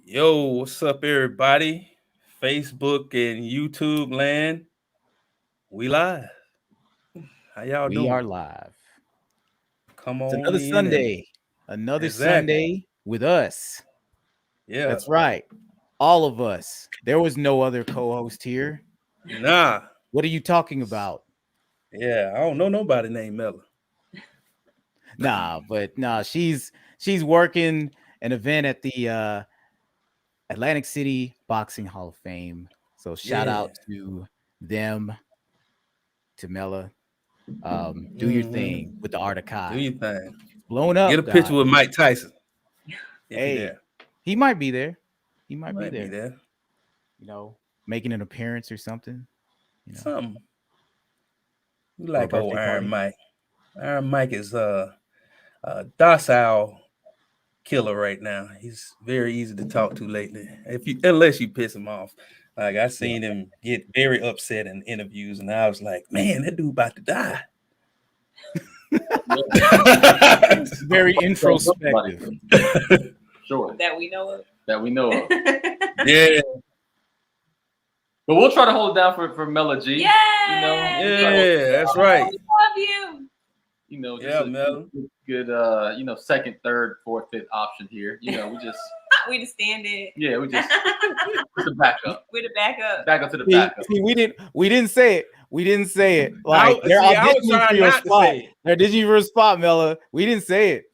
Yo, what's up, everybody? Facebook and YouTube land. We live. How y'all We are doing? live. Come It's on another in and Sunday. Another exactly. Sunday with us. Yeah. That's right. All of us. There was no other co-host here. Nah. What are you talking about? Yeah. I don't know nobody named Mella. But she's working an event at the Atlantic City Boxing Hall of Fame. So shout Yeah. out to them, to Mela. Do your thing Mm-hmm. with the Art of Do Kai. your thing. It's blowing Get a up, picture guys. with Mike Tyson if he Hey, there. he might be there. He He might be might be there. there. You know, making an appearance or something, you know, Something. We or a like old birthday Iron party. Mike. Iron Mike is a docile killer right now. He's very easy to talk to lately. If you unless you piss him off. Like I Yeah. seen him get very upset in interviews, and I was like, man, that dude about to die. Very Like introspective. sure that we know of. that we know of. Yeah, But we'll try to hold it down for Mela G. Yay! We'll try to hold yeah, it that's down. right. We love you. Just Yeah, a Mel. good second, third, fourth, fifth option here. We just stand it. We just the backup. We're the backup. Back up to the See, backup. see, we didn't say it. We didn't say it. Like they're I was auditioning for trying your not to spot. say it. They're auditioning for a spot, Mela. We didn't say it.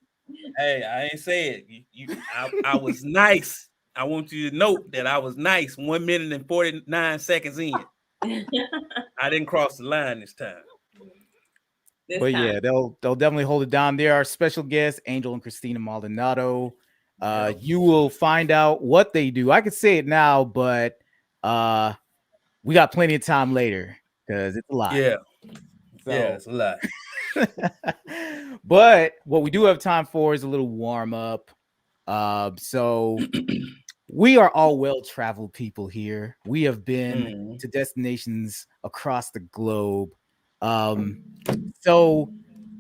Hey, I ain't say it. I was nice. I want you to note that I was nice. 1 minute and 49 seconds in. I didn't cross the line this time. But yeah, they'll definitely hold it down. There are special guests, Angel and Christina Maldonado. Yep. You will find out what they do. I could say it now, but we got plenty of time later because it's a lot. Yeah, So, yeah, it's a lot. but what we do have time for is a little warm up. So we are all well-traveled people here. We have been to destinations across the globe. So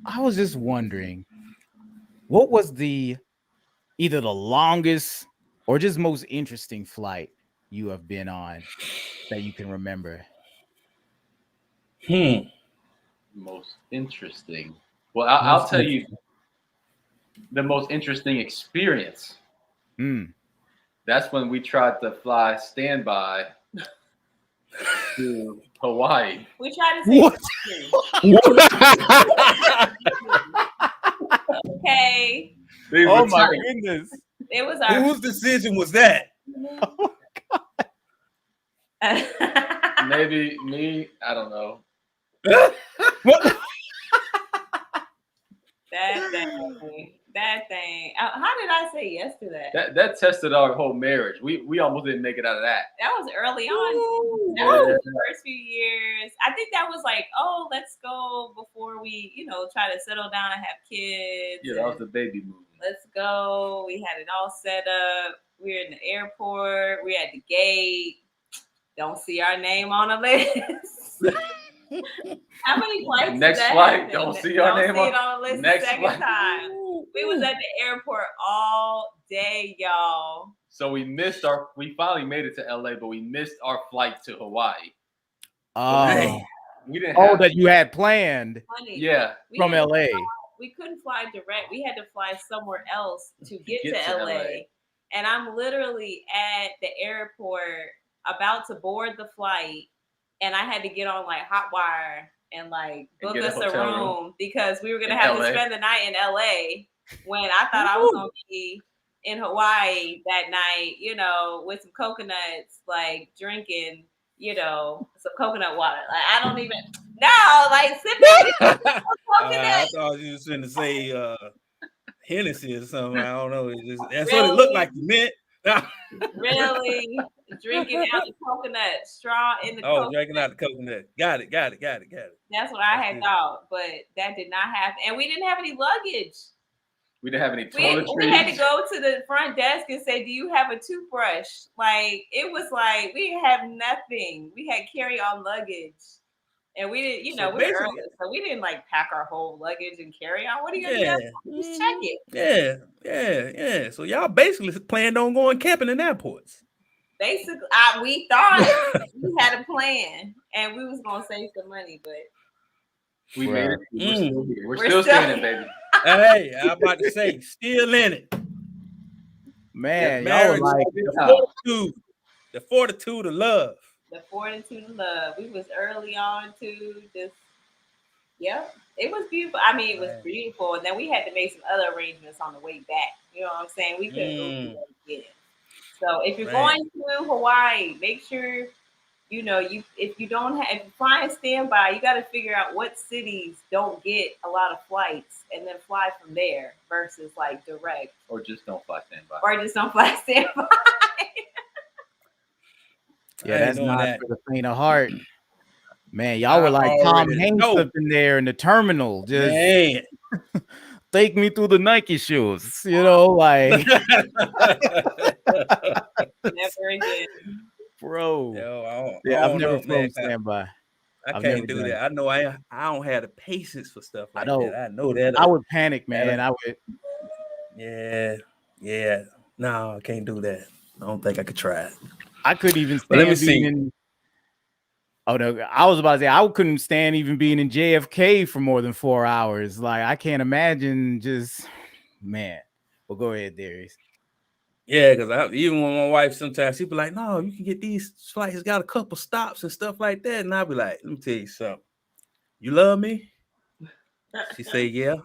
I was just wondering, what was either the longest or just most interesting flight you have been on that you can remember? Most interesting. Well, I'll tell you the most interesting experience. That's when we tried to fly standby to Hawaii. We tried to say What? okay. Oh my goodness. It was our Whose decision was that? Maybe me. I don't know. What? That thing. How did I say yes to that? That tested our whole marriage. We almost didn't make it out of that. That was early on. That was the first few years. I think that was like, oh, let's go before we, try to settle down and have kids. Yeah, that was the baby movie. Let's go. We had it all set up. We were in the airport. We at the gate. Don't see our name on the list. How many flights? Next flight, don't see our name on the list. Next second flight. time. We was at the airport all day, y'all. So we finally made it to LA, but we missed our flight to Hawaii. Oh, we didn't that you had planned. Funny. Yeah. From LA. We couldn't fly direct. We had to fly somewhere else to get to LA. And I'm literally at the airport about to board the flight, and I had to get on like Hotwire and like book us a room because we were gonna have to spend the night in LA when I thought I was gonna be in Hawaii that night, with some coconuts, like drinking, some coconut water. Like I don't even sipping coconut. I thought you was going to say Hennessy or something. I don't know. That's what it looked like you meant. Really? Drinking out the coconut, straw in the coconut. Drinking out the coconut. Got it. That's what I had thought, but that did not happen. And we didn't have any luggage. We didn't have any toiletries. We had to go to the front desk and say, do you have a toothbrush? Like, it was like, we didn't have nothing. We had carry-on luggage. And we didn't, we were early, so we didn't like pack our whole luggage and carry on. What are you gonna do? Just check it. Yeah. So y'all basically planned on going camping in airports. Basically, we thought we had a plan and we was gonna save some money, but we made it. We're still here. We're still standing, baby. Hey, I'm about to say, still in it. Man, y'all like the fortitude of love. The fortitude of love. We was early on to just, it was beautiful. I mean, it was beautiful. And then we had to make some other arrangements on the way back. You know what I'm saying? We couldn't go through that again. So if you're going to Hawaii, make sure, if you're flying standby, you got to figure out what cities don't get a lot of flights and then fly from there versus like direct. Or just don't fly standby. Yeah, that's not for the faint of heart. Man, y'all were like Tom Hanks up in there in the terminal. Just take me through the Nike shoes, like. Never again. Bro. Yo, I've never flown standby. I can't do that. I know I don't have the patience for stuff like that. I know that. I would panic, man. I would. Yeah. No, I can't do that. I don't think I could try it. I couldn't even stand being Oh no, I was about to say I couldn't stand even being in JFK for more than 4 hours. Like I can't imagine man. Well, go ahead, Darius. Yeah, because even when my wife sometimes she'd be like, "No, you can get these flights. It's got a couple stops and stuff like that." And I'd be like, "Let me tell you something. You love me?" She say, "Yeah."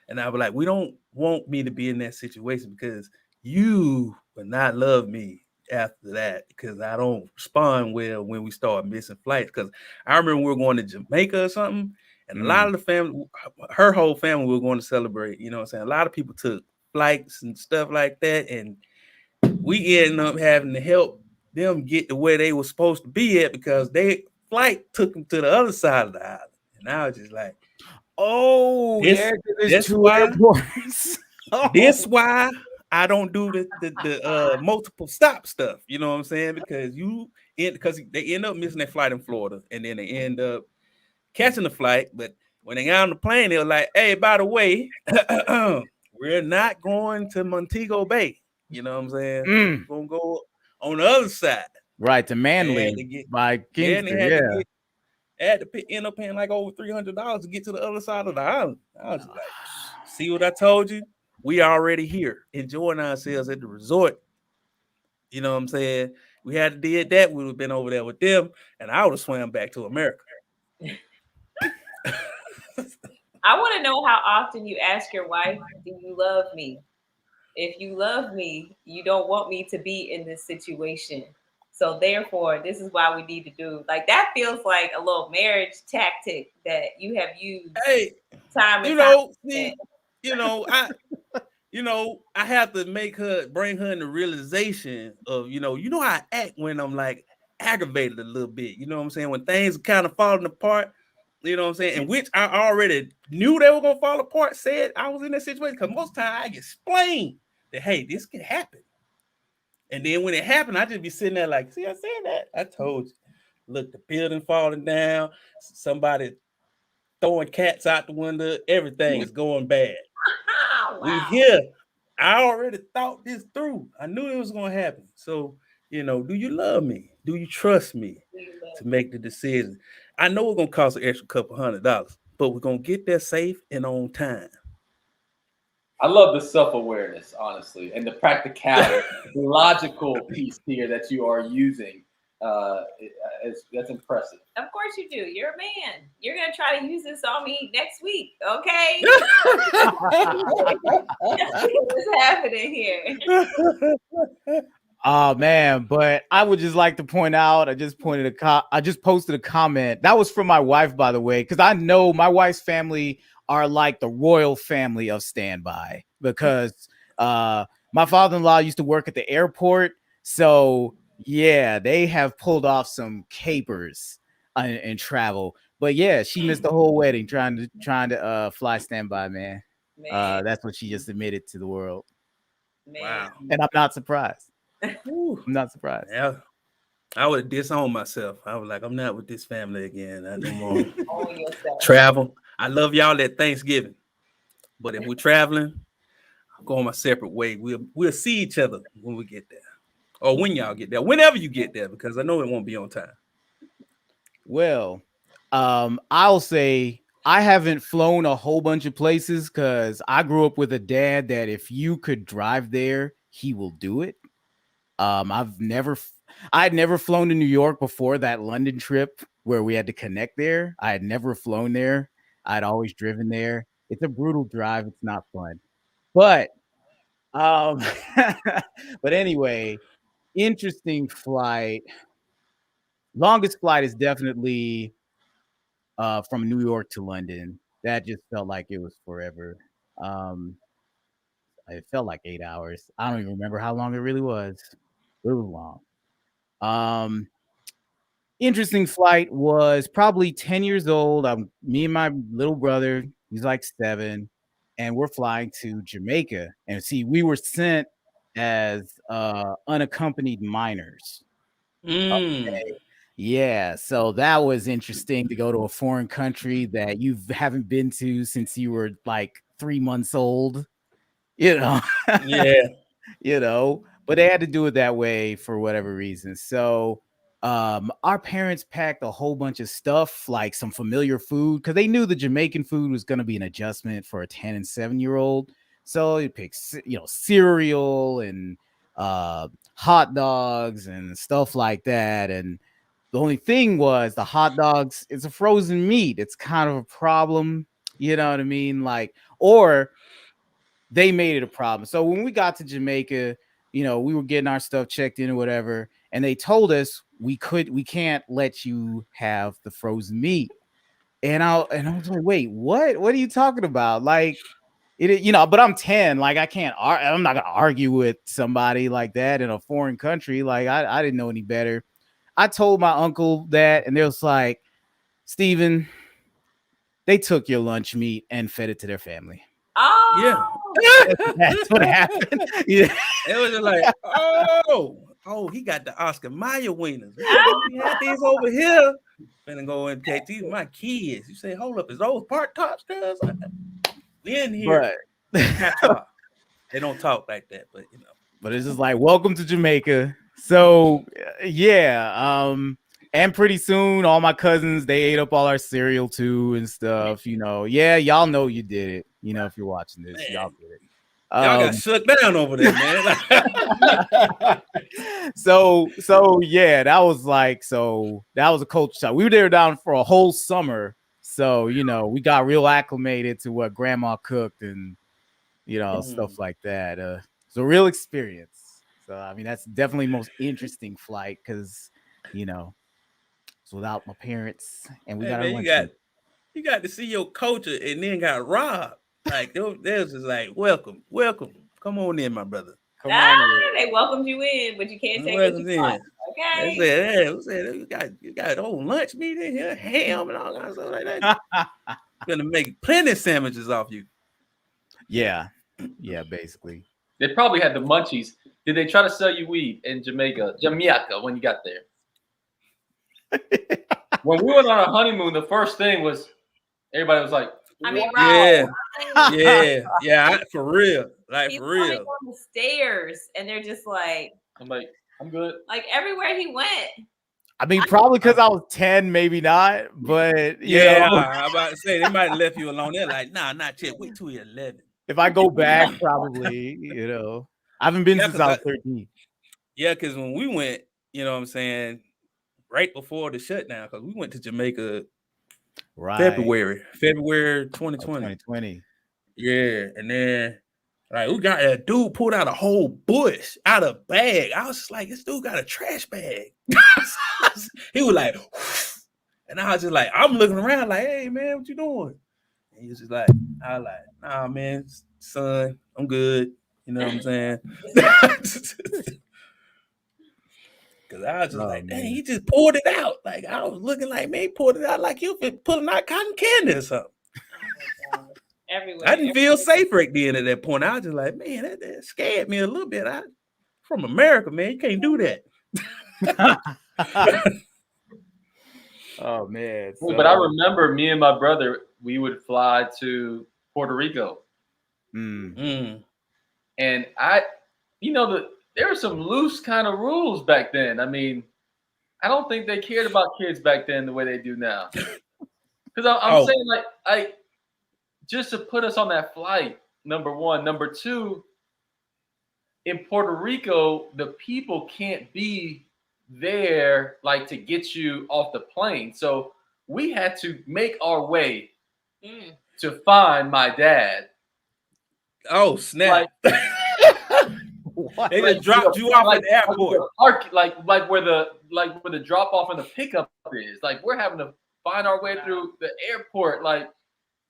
And I'd be like, "We don't want me to be in that situation because you would not love me after that because I don't respond well when we start missing flights." Because I remember we were going to Jamaica or something, and a lot of the family, her whole family, we were going to celebrate. You know what I'm saying? A lot of people took flights and stuff like that, and we ended up having to help them get to where they were supposed to be at because their flight took them to the other side of the island. And I was just like, there's two airports. This why I don't do the multiple stop stuff. You know what I'm saying? Because they end up missing their flight in Florida, and then they end up catching the flight. But when they got on the plane, they were like, "Hey, by the way, we're not going to Montego Bay." You know what I'm saying? We're gonna go on the other side, right to Manly by Kingston. Had to end up paying like over $300 to get to the other side of the island. I was like, "See what I told you? We already here, enjoying ourselves at the resort." You know what I'm saying? We had to did that. We would have been over there with them, and I would have swam back to America. I want to know how often you ask your wife, "Do you love me?" If you love me, you don't want me to be in this situation. So therefore, this is why we need to do like that. Feels like a little marriage tactic that you have used. Time and I have to bring her in the realization of, how I act when I'm like aggravated a little bit. You know what I'm saying? When things are kind of falling apart, you know what I'm saying? And which I already knew they were gonna fall apart, said I was in that situation because most time I explain that, hey, this can happen. And then when it happened, I just be sitting there like, see, I said that. I told you. Look, the building falling down, somebody throwing cats out the window, everything is going bad. Wow. We here. I already thought this through. I knew it was gonna happen. So, do you love me? Do you trust me to make the decision? I know it's gonna cost an extra couple $100, but we're gonna get there safe and on time. I love the self-awareness, honestly, and the practicality, the logical piece here that you are using. That's impressive. Of course you do. You're a man. You're gonna try to use this on me next week, okay? What's happening here? Oh man, but I would just like to point out, I just posted a comment that was from my wife, by the way, because I know my wife's family are like the royal family of standby because my father-in-law used to work at the airport, so yeah, they have pulled off some capers in travel. But yeah, she missed the whole wedding trying to fly standby, man. That's what she just admitted to the world. Man. And I'm not surprised. I'm not surprised. Yeah. I would disown myself. I was like, I'm not with this family again. I no more Own yourself. travel. I love y'all at Thanksgiving, but if we're traveling, I'm going my separate way. We'll see each other when we get there, or when y'all get there, whenever you get there, because I know it won't be on time. Well, I'll say I haven't flown a whole bunch of places because I grew up with a dad that if you could drive there, he will do it. I'd never flown to New York before that London trip where we had to connect there. I had never flown there. I'd always driven there. It's a brutal drive. It's not fun. But but anyway, interesting flight. Longest flight is definitely from New York to London. That just felt like it was forever. It felt like 8 hours. I don't even remember how long it really was. It was long. Interesting flight was probably 10 years old. Me and my little brother, he's like 7, and we're flying to Jamaica. And see, we were sent as unaccompanied minors. Okay. Yeah, so that was interesting to go to a foreign country that you haven't been to since you were like 3 months old. Yeah. But they had to do it that way for whatever reason. So our parents packed a whole bunch of stuff, like some familiar food, because they knew the Jamaican food was going to be an adjustment for a 10 and 7-year-old. So you pick, cereal and hot dogs and stuff like that. And the only thing was the hot dogs, it's a frozen meat. It's kind of a problem. You know what I mean? Like, or they made it a problem. So when we got to Jamaica, we were getting our stuff checked in or whatever, and they told us we can't let you have the frozen meat. And I was like, wait, what? What are you talking about? Like, but I'm 10. Like, I'm not gonna argue with somebody like that in a foreign country. Like, I didn't know any better. I told my uncle that, and they was like, Steven, they took your lunch meat and fed it to their family. Oh, yeah, that's what happened. Yeah, it was just like, oh, he got the Oscar Mayer wieners. We had these over here. Finna go and take these my kids. You say, hold up, is those part tops? We in here. But they don't talk like that, but But it's just like, welcome to Jamaica. So yeah, and pretty soon all my cousins, they ate up all our cereal too and stuff. Yeah, y'all know you did it. If you're watching this, man, y'all did it. Y'all got shut down over there, man. So yeah, that was a culture shock. We were there down for a whole summer, so we got real acclimated to what grandma cooked and stuff like that. It's a real experience. So I mean, that's definitely the most interesting flight because it's without my parents, and we got you got to see your culture and then got robbed. Like there's just like welcome, come on in, my brother. Come on in. They welcomed you in, but you can't take what you want. Okay. They said you got old lunch meat in here, ham and all kinds of stuff like that. Gonna make plenty of sandwiches off you. Yeah, basically. They probably had the munchies. Did they try to sell you weed in Jamaica when you got there? When we went on our honeymoon, the first thing was everybody was like, I mean, yeah, for real. Like, for real. On the stairs, and they're just like, I'm like, I'm good. Like, everywhere he went. I mean, probably because I was 10, maybe not, but I'm about to say they might have left you alone. They're like, nah, not yet. Wait till you're 11. If I go back, probably, I haven't been since I was 13. Yeah, because when we went, you know what I'm saying, right before the shutdown, because we went to Jamaica February 2020. Yeah, and then we got a dude pulled out a whole bush out of a bag. I was just like, this dude got a trash bag. He was like, and I was just like, I'm looking around like, hey man, what you doing? And he was just like, I was like, nah man, son, I'm good. You know what I'm saying? Cause I was just like, dang, he just poured it out. Like I was looking like, man, he poured it out like you've been pulling out cotton candy or something. Everywhere. I didn't feel safe right then at that point. I was just like, man, that scared me a little bit. From America, man, you can't do that. Oh man! So. But I remember me and my brother, we would fly to Puerto Rico, and there were some loose kind of rules back then. I mean, I don't think they cared about kids back then the way they do now. Because I'm saying like just to put us on that flight. Number one, number two. In Puerto Rico, the people can't be there like to get you off the plane. So we had to make our way to find my dad. Oh snap! They just dropped you off at the airport. Like where the drop off and the pickup is. Like we're having to find our way through the airport. Like,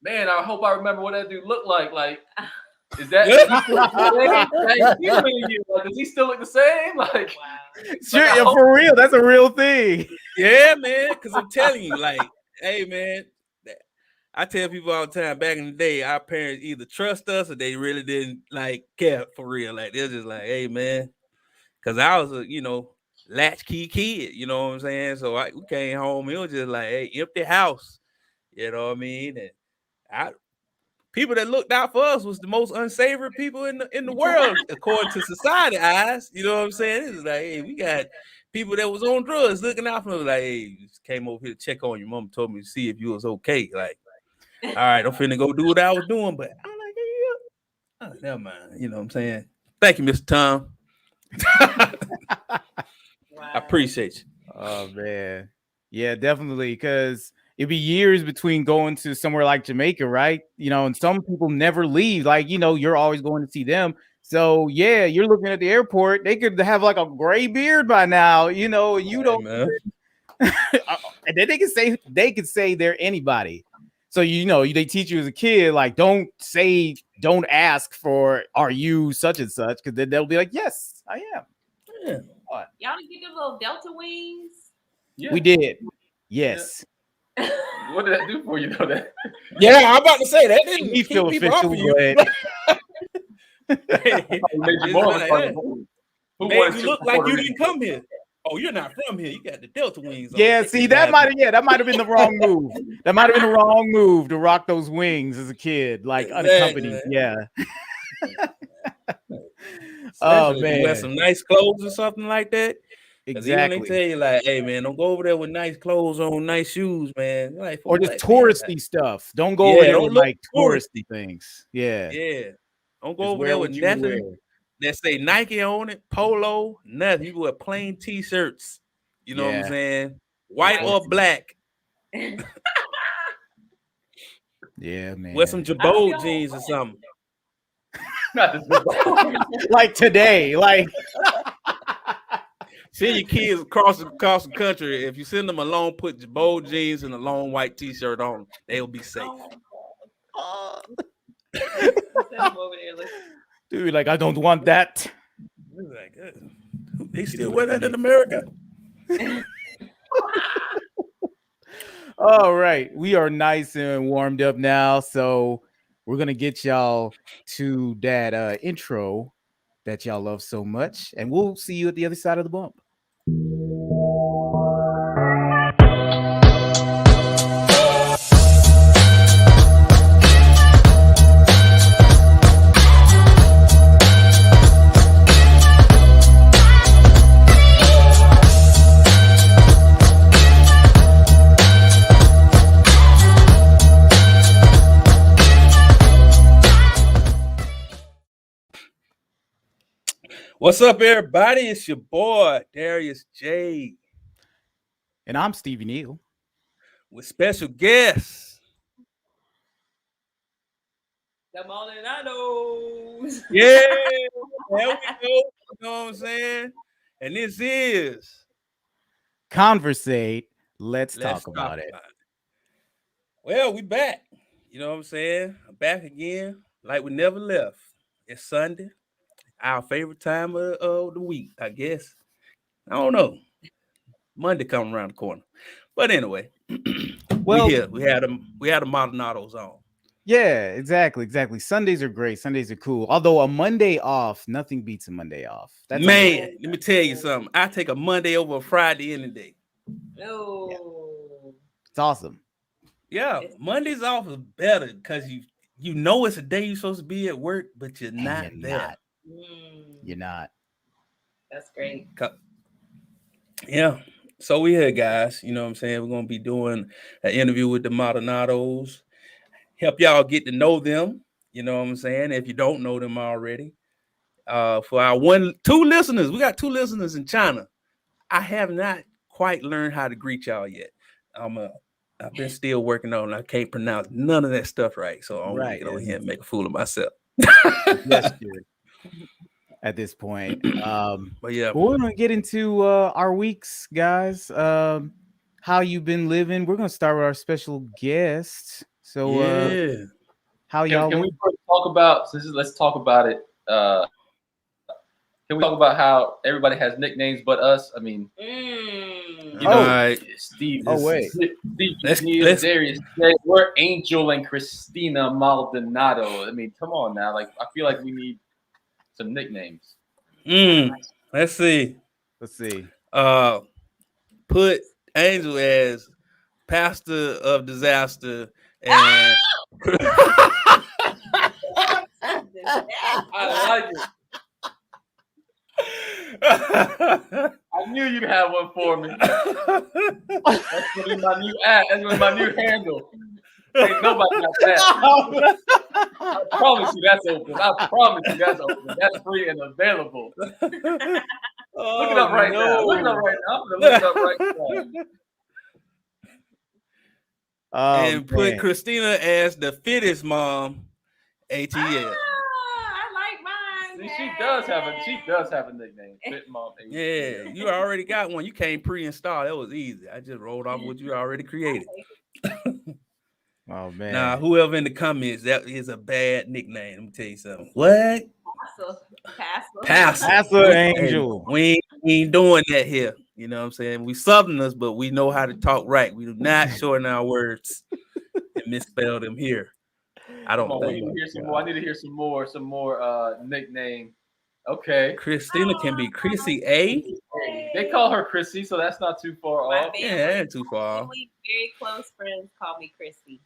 man, I hope I remember what that dude looked like. Like, is that does he still look the same? Like, sure, yeah, for real, that's a real thing. Yeah, man. Because I'm telling you, like, hey, man, I tell people all the time. Back in the day, our parents either trust us or they really didn't like care for real. Like they're just like, hey, man, because I was a latchkey kid. You know what I'm saying? So we came home. It was just like, hey, empty house. You know what I mean? And people that looked out for us was the most unsavory people in the world, according to society eyes. You know what I'm saying? It's like, hey, we got people that was on drugs looking out for us. Like, hey, just came over here to check on you. Mom told me to see if you was okay. Like, all right, I'm finna go do what I was doing, but I'm like, hey, never mind. You know what I'm saying? Thank you, Mr. Tom. I appreciate you. Oh man, yeah, definitely, because it'd be years between going to somewhere like Jamaica, right? And some people never leave. Like, you're always going to see them. So yeah, you're looking at the airport. They could have like a gray beard by now, and you don't. Man. And then they could say they're anybody. So they teach you as a kid, like don't ask for are you such and such, because then they'll be like, yes, I am. Yeah. What? Y'all didn't get the little Delta wings? Yeah. We did. Yes. Yeah. What did that do for you, though? That? Yeah, I'm about to say that didn't keep feel people off of you. Made you look like you didn't come here. Oh, you're not from here. You got the Delta wings. Yeah, see, that might have been the wrong move. That might have been the wrong move to rock those wings as a kid, like unaccompanied. Yeah. Oh man, you wear some nice clothes or something like that. Exactly. Even they tell you like, hey man, don't go over there with nice clothes on, nice shoes, man. Like, or just touristy stuff. Don't go over there with like touristy things. Yeah. Yeah. Don't go over there with nothing that say Nike on it, polo, nothing. You wear plain t-shirts. You know what I'm saying? White or black. Yeah, man. Wear some Jabot jeans or something. Like today, like send your kids across the country. If you send them alone, put Jabot jeans and a long white t-shirt on. They'll be safe. Dude, like I don't want that. Like, they still wear that in America. All right, we are nice and warmed up now, so we're gonna get y'all to that intro that y'all love so much, and we'll see you at the other side of the bump. What's up, everybody? It's your boy, Darius J. And I'm Stevie Neal. With special guests. The Maldonados. Yeah, there we go. You know what I'm saying? And this is Conversate. Let's talk about it. Well, we back. You know what I'm saying? I'm back again, like we never left. It's Sunday. Our favorite time of the week, I guess. I don't know. Monday coming around the corner. But anyway, well, we had a Maldonados on. Yeah, exactly. Sundays are great. Sundays are cool. Although a Monday off, nothing beats a Monday off. That's Man, let me tell you something. I take a Monday over a Friday any day. No. It's awesome. Yeah, Mondays off is better because you know it's a day you're supposed to be at work, but you're not there. You're not. That's great. Yeah. So we here, guys. You know what I'm saying? We're gonna be doing an interview with the Maldonados. Help y'all get to know them. You know what I'm saying? If you don't know them already. For our two listeners, we got 2 listeners in China. I have not quite learned how to greet y'all yet. I've been still working on it. I can't pronounce none of that stuff right. So I'm gonna get on here and make a fool of myself. Yes, dude. At this point. But yeah, we're gonna get into our weeks, guys. How you been living? We're gonna start with our special guest. So yeah. How y'all? Can we first talk about? Let's talk about it. Can we talk about how everybody has nicknames but us? I mean, Steve. Oh wait, Steve, Darius. We're Angel and Christina Maldonado. I mean, come on now. Like, I feel like we need some nicknames. Let's see. Put Angel as Pastor of Disaster and I like it. I knew you'd have one for me. That's gonna be my new ad. That's gonna be my new handle. Ain't nobody got that. I promise you that's open. That's free and available. Look it up right now. Look it up right now. I'm gonna look it up right now. And put Christina as the fittest mom. ATL. I like mine. See, she does have a nickname. Fit Mom. ATL. Yeah, you already got one. You can't pre-install. That was easy. I just rolled off what you already created. Oh man. Nah, whoever in the comments, that is a bad nickname. Let me tell you something. What? Pastor Angel. We ain't doing that here. You know what I'm saying? We Southerners, but we know how to talk right. We do not shorten our words and misspell them here. I don't think. I need to hear some more nickname. Okay. Christina can be Chrissy A. They call her Chrissy, so that's not too far off. Yeah, too far. Very close friends call me Chrissy.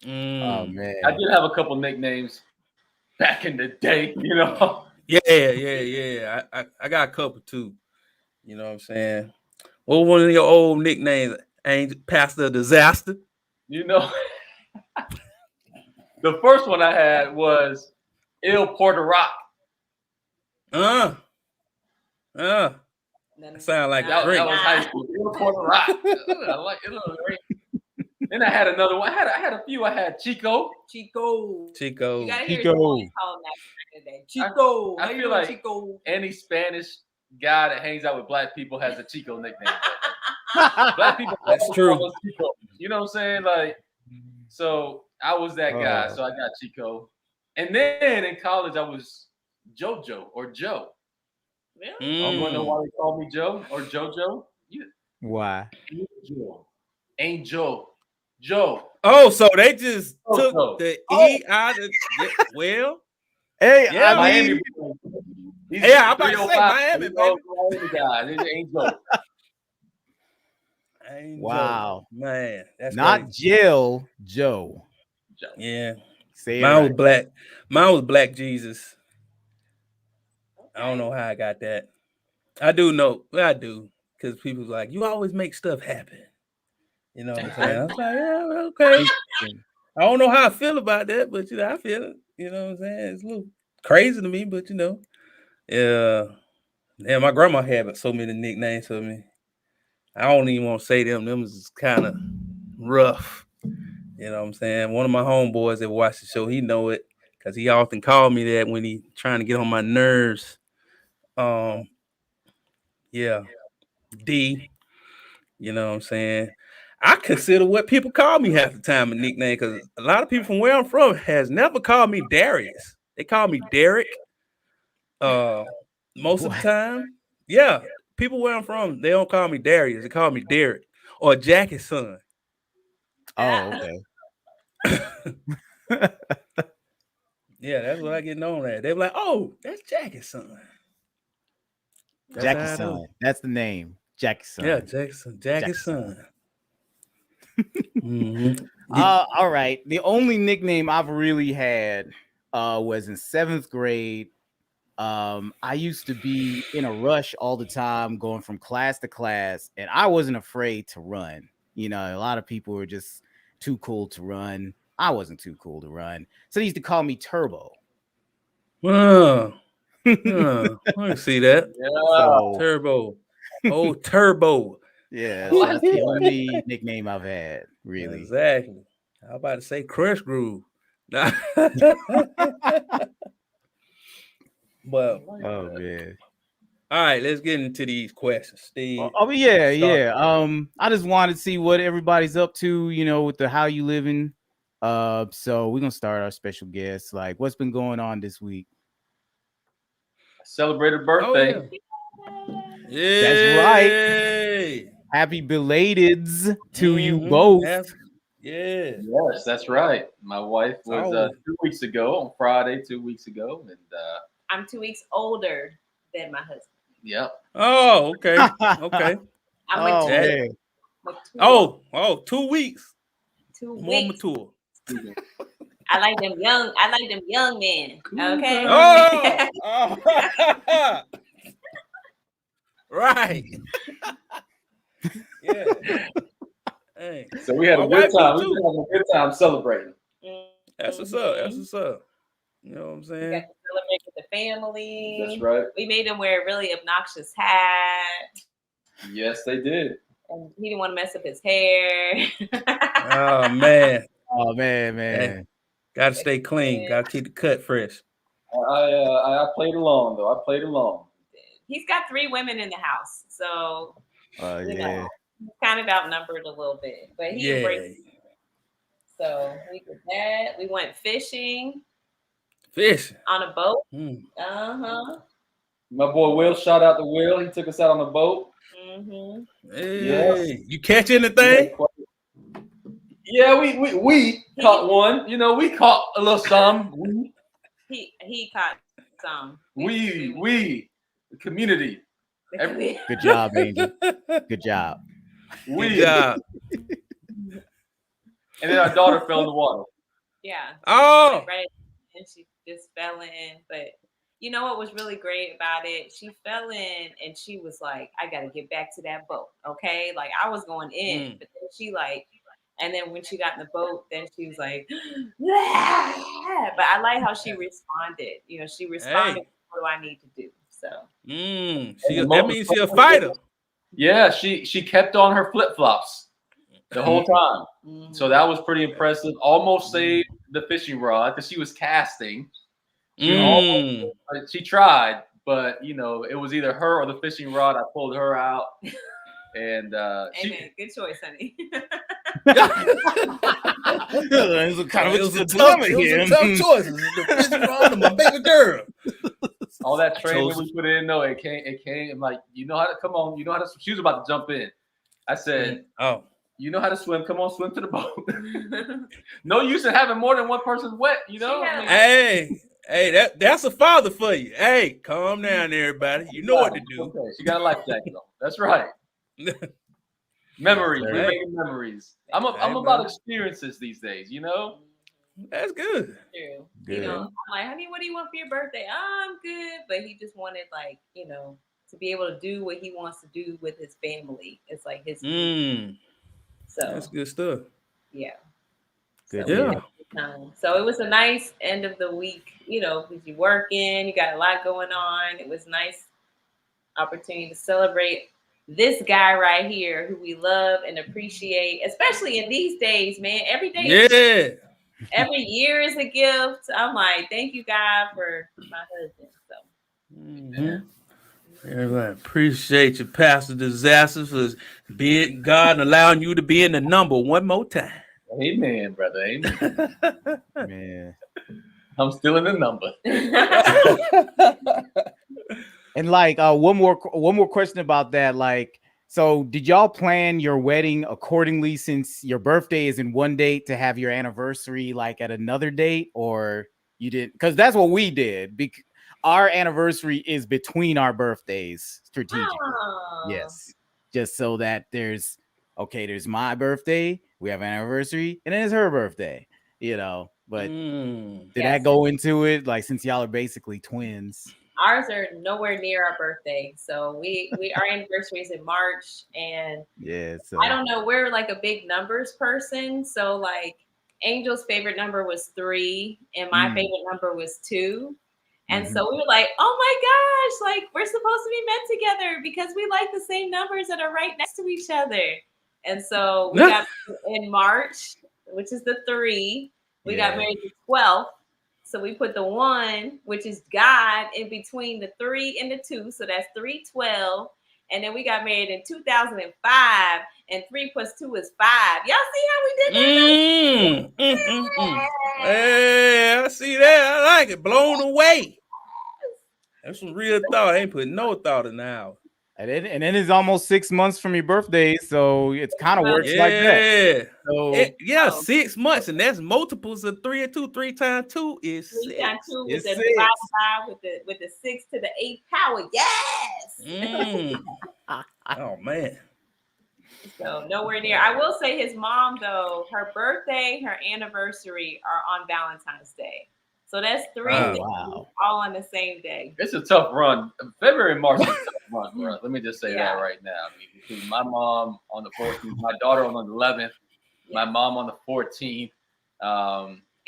Oh man. I did have a couple nicknames back in the day, you know. Yeah. I got a couple too. You know what I'm saying? What was one of your old nicknames? Pastor Disaster? You know, the first one I had was Il Puerto Rock. That sound like that great. was high school. Il Puerto Rock. I like it. Great. Then I had another one. I had a few. I had Chico. You gotta hear Chico. call him that back in the day. Chico. I feel like Chico. Any Spanish guy that hangs out with black people has a Chico nickname. Black people. That's true. Chico. You know what I'm saying? Like, so I was that guy. So I got Chico. And then in college, I was JoJo or Joe. Really? I wonder why they call me Joe or JoJo. Why? Angel. Joe. Oh, so they just took the E out of well. Hey, yeah, Miami. Yeah, I'm about to say Miami, baby. Miami Angel. Wow, man, that's not crazy. Jill. Joe. Yeah, say mine was black. Mine was Black Jesus. I don't know how I got that. I do know. Well, I do because people's like, you always make stuff happen. You know what I'm saying? I was like, yeah, okay. I don't know how I feel about that, but you know, I feel it. You know what I'm saying? It's a little crazy to me, but you know, yeah. Yeah, my grandma had so many nicknames for me. I don't even want to say them. Them is kind of rough. You know what I'm saying? One of my homeboys that watched the show, he know it because he often called me that when he trying to get on my nerves. Yeah, D. You know what I'm saying? I consider what people call me half the time a nickname because a lot of people from where I'm from has never called me Darius. They call me Derek. Most of the time, yeah. People where I'm from, they don't call me Darius. They call me Derek or Jackie's son. Oh, okay. Yeah, that's what I get known as. They be like, "Oh, that's Jackie's son." That's Jackie's how I know. son. That's the name. Jackie's son. Yeah, Jackie's son. Mm-hmm. All right. The only nickname I've really had was in 7th grade. I used to be in a rush all the time, going from class to class, and I wasn't afraid to run. You know, a lot of people were just too cool to run. I wasn't too cool to run, so they used to call me Turbo. I can see that. Yeah. So, Turbo. Oh, Turbo. yeah, so that's the only nickname I've had, really. Exactly. I was about to say Crush Groove. But Oh man. all right, let's get into these questions, Steve. Yeah. I just wanted to see what everybody's up to, you know, with the how you living. So we're gonna start our special guest. Like, what's been going on this week? Celebrated birthday. Oh, yeah. That's right. Happy belateds to you both. Yeah. Yes, that's right. My wife was 2 weeks ago on Friday, 2 weeks ago, and I'm 2 weeks older than my husband. Yep. Oh, okay. Okay. I'm man. 2 weeks. 2 More weeks. mature. I like them young men. Okay. Oh. Right. Yeah. Hey. So we had a good time. We had a good time celebrating. That's what's up. That's what's up. You know what I'm saying? We got to celebrate with the family. That's right. We made them wear a really obnoxious hat. Yes, they did. And he didn't want to mess up his hair. Oh man. Man. Got to stay clean. Got to keep the cut fresh. I played along though. I played along. He's got 3 women in the house, so you know, he's kind of outnumbered a little bit, but he embraced it. So we did that. We went fishing on a boat. My boy Will, shout out to Will. He took us out on the boat. Hey, yes. You catch anything? Yeah, we caught one. You know, we caught a little some. He caught some. We the community. Good job, Angel. Good job. Good job. And then our daughter fell in the water. Yeah. Oh. Right. And she just fell in. But you know what was really great about it? She fell in and she was like, I got to get back to that boat. Okay. Like I was going in, but then she and then when she got in the boat, then she was like, ah! But I like how she responded. You know, she responded, what do I need to do? So. That means she's a fighter. Yeah, she kept on her flip-flops the whole time. So that was pretty impressive. Almost saved the fishing rod because she was casting. She tried, but you know, it was either her or the fishing rod. I pulled her out. And good choice, honey. It was a tough choice. The fishing rod and my baby girl. All that training we put in, no, it came. I'm like, you know how to come on. You know how to. She was about to jump in. I said, you know how to swim. Come on, swim to the boat. No use in having more than one person wet. You know. Hey, that's a father for you. Hey, calm down, everybody. You know what to do. Okay, she got a life jacket on. That's right. Memories. We're making memories. I'm about experiences these days. You know. That's good. True. You know, I'm like, honey, what do you want for your birthday? I'm good. But he just wanted, like, you know, to be able to do what he wants to do with his family. It's like his So that's good stuff. Yeah. Good. So it was a nice end of the week, you know, because you're working, you got a lot going on. It was a nice opportunity to celebrate this guy right here who we love and appreciate, especially in these days, man. Every day. Every year is a gift. I'm like, thank you, God, for my husband. So, Everybody appreciate you, Pastor Disaster, for being God and allowing you to be in the number one more time. Amen, brother. Amen. Man, I'm still in the number. And like one more question about that. Like, So did y'all plan your wedding accordingly, since your birthday is in one date, to have your anniversary like at another date, or you didn't? Because that's what we did. Our anniversary is between our birthdays strategically. Oh. Yes. Just so that there's my birthday, we have an anniversary, and then it's her birthday, but did that go into it? Like, since y'all are basically twins. Ours are nowhere near our birthday. So our anniversary is in March, and so I don't know, we're like a big numbers person. So like Angel's favorite number was 3 and my favorite number was 2. And so we were like, oh my gosh, like we're supposed to be met together because we like the same numbers that are right next to each other. And so we got in March, which is the 3. We got married the 12th. So we put the 1, which is God, in between the 3 and the 2. So that's 312. And then we got married in 2005, and 3 plus 2 is 5. Y'all see how we did that? Yeah, I see that. I like it. Blown away. That's some real thought. I ain't putting no thought in the house. And then it's almost 6 months from your birthday, so it's kind of works like that. So 6 months, and that's multiples of 3 and 2. 3 times 2 is 6. 3 times 2 is divided by with the 6 to the 8th power. Yes. Oh man. So nowhere near. I will say his mom, though, her birthday, her anniversary are on Valentine's Day. So that's 3 things all on the same day. It's a tough run. February and March is a tough run for us. Let me just say that right now. I mean, between my mom on the 14th, my daughter on the 11th, my mom on the 14th,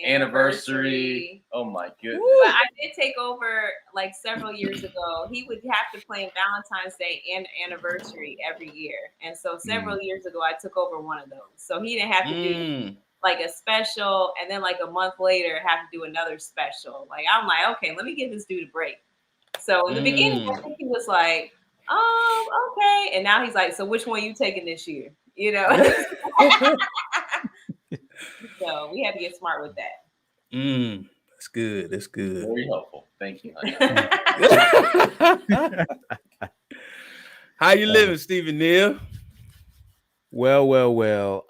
anniversary. Oh my goodness. But I did take over like several years ago. He would have to plan Valentine's Day and anniversary every year. And so several years ago, I took over one of those. So he didn't have to do like a special, and then like a month later have to do another special. Like I'm like, okay, let me give this dude a break. So in the beginning, I think he was like, okay. And now he's like, so which one you taking this year? So we had to get smart with that. That's good. That's good. Very helpful. Thank you. How you living, Stephen Neal? Well.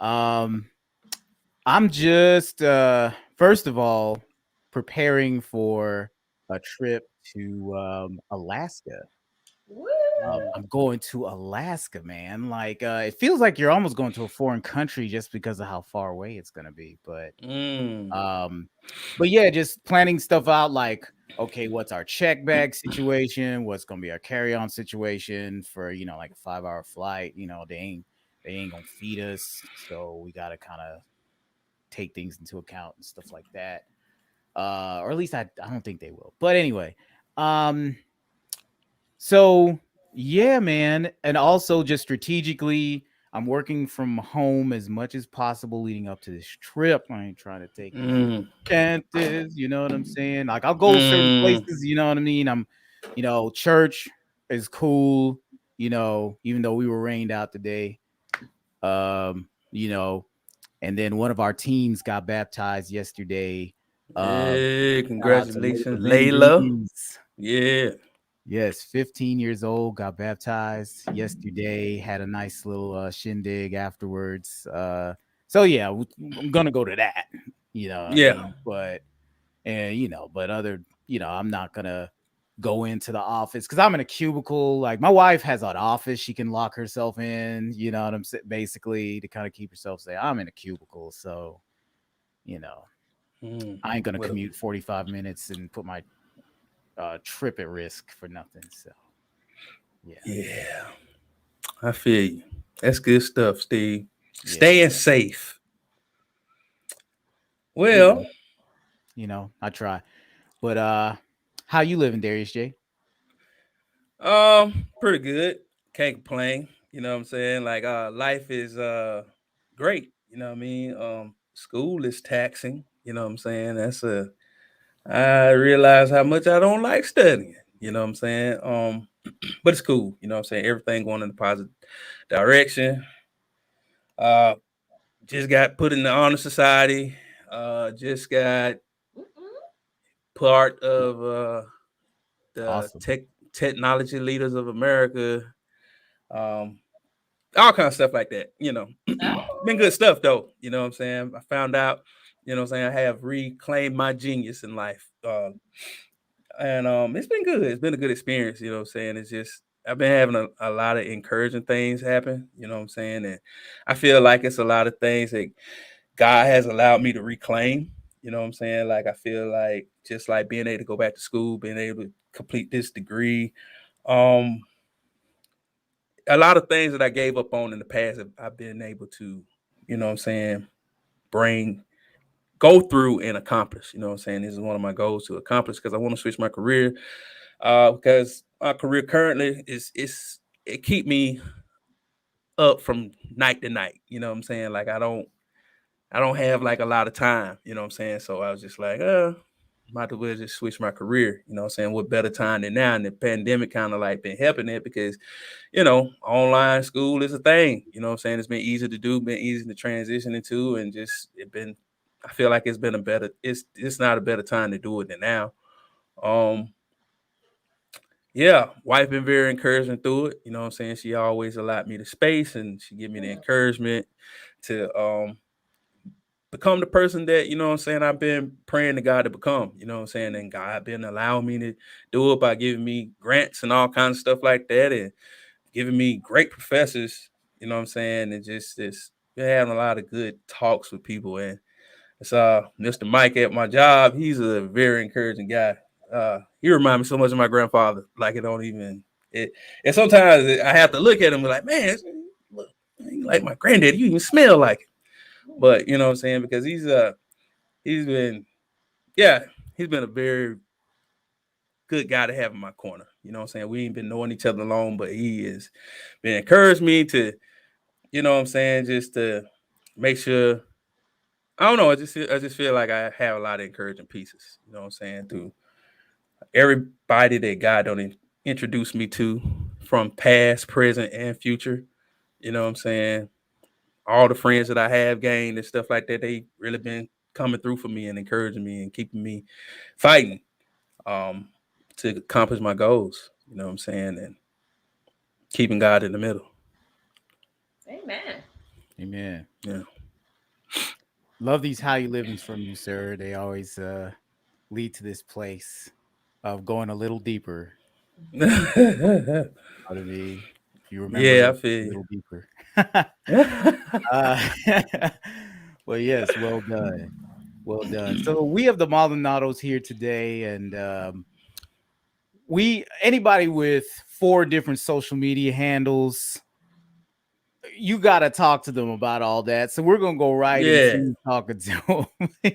I'm just first of all preparing for a trip to Alaska. I'm going to Alaska, man. Like it feels like you're almost going to a foreign country just because of how far away it's gonna be. But yeah, just planning stuff out. Like, okay, what's our check bag situation? What's gonna be our carry-on situation for like a 5-hour flight? They ain't gonna feed us, so we gotta kind of take things into account and stuff like that. Or at least I don't think they will. But anyway, so yeah, man. And also just strategically, I'm working from home as much as possible leading up to this trip. I ain't trying to take chances, you know what I'm saying? Like I'll go certain places, you know what I mean? I'm, church is cool, even though we were rained out today. And then one of our teams got baptized yesterday. Hey, congratulations, Layla. Yeah. Yes, 15 years old, got baptized yesterday, had a nice little shindig afterwards. So yeah, I'm gonna go to that, I mean? But other, I'm not gonna go into the office because I'm in a cubicle. Like my wife has an office she can lock herself in, you know what I'm saying, basically to kind of keep herself safe. I'm in a cubicle, so I ain't gonna commute 45 minutes and put my trip at risk for nothing. So yeah, I feel you. That's good stuff, Steve. Staying safe. Well, I try. But how you living, Darius J? Pretty good. Can't complain. You know what I'm saying? Like life is great. You know what I mean? School is taxing. You know what I'm saying? I realize how much I don't like studying. You know what I'm saying? But it's cool. You know what I'm saying? Everything going in the positive direction. Just got put in the honor society. Just got part of the technology leaders of America. all kinds of stuff like that. Oh. Been good stuff though. You know what I'm saying? I found out, I have reclaimed my genius in life. And it's been good. It's been a good experience. You know what I'm saying? It's just I've been having a lot of encouraging things happen. You know what I'm saying? And I feel like it's a lot of things that God has allowed me to reclaim. You know what I'm saying? Like I feel like just like being able to go back to school, being able to complete this degree. A lot of things that I gave up on in the past, I've been able to, you know what I'm saying, go through and accomplish. You know what I'm saying? This is one of my goals to accomplish because I want to switch my career. Because my career currently it keep me up from night to night. You know what I'm saying? Like I don't have like a lot of time. You know what I'm saying? So I was just like, might as well just switch my career. You know what I'm saying? What better time than now? And the pandemic kind of like been helping it because, online school is a thing. You know what I'm saying? It's been easy to do, been easy to transition into, and just I feel like it's not a better time to do it than now. Yeah, wife been very encouraging through it. You know what I'm saying? She always allowed me the space and she give me the encouragement to become the person that, you know what I'm saying, I've been praying to God to become. You know what I'm saying? And God been allowing me to do it by giving me grants and all kinds of stuff like that and giving me great professors, you know what I'm saying? And just been having a lot of good talks with people. And it's Mr. Mike at my job. He's a very encouraging guy. He reminds me so much of my grandfather. Like and sometimes I have to look at him and be like, man, look, like my granddaddy, you even smell like it. But you know what I'm saying? Because he's been a very good guy to have in my corner. You know what I'm saying? We ain't been knowing each other long, but he has been encouraged me to, you know what I'm saying, just to make sure. I don't know. I just feel like I have a lot of encouraging pieces. You know what I'm saying? Through everybody that God don't introduce me to, from past, present, and future. You know what I'm saying? All the friends that I have gained and stuff like that, they really been coming through for me and encouraging me and keeping me fighting to accomplish my goals. You know what I'm saying? And keeping God in the middle. Amen. Amen. Yeah. Love these how you livings from you, sir. They always lead to this place of going a little deeper. What I mean, if you remember, Yeah, I feel a you. little deeper. Well, yes, well done, well done. So we have the Maldonados here today, and anybody with 4 different social media handles, you got to talk to them about all that. So we're gonna go right into talking to them.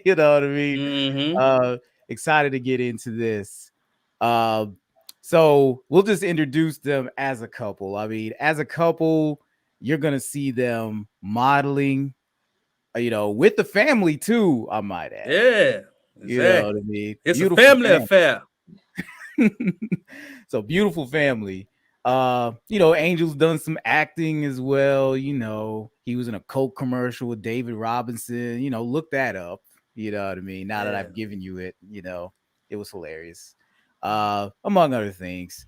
You know what I mean? Mm-hmm. Excited to get into this. So we'll just introduce them as a couple. I mean, as a couple, you're gonna see them modeling, with the family too, I might add. Yeah, exactly. You know what I mean? It's Beautiful a family affair. So beautiful family. Angel's done some acting as well. He was in a Coke commercial with David Robinson. Look that up. You know what I mean? Now that I've given you it, it was hilarious. Among other things.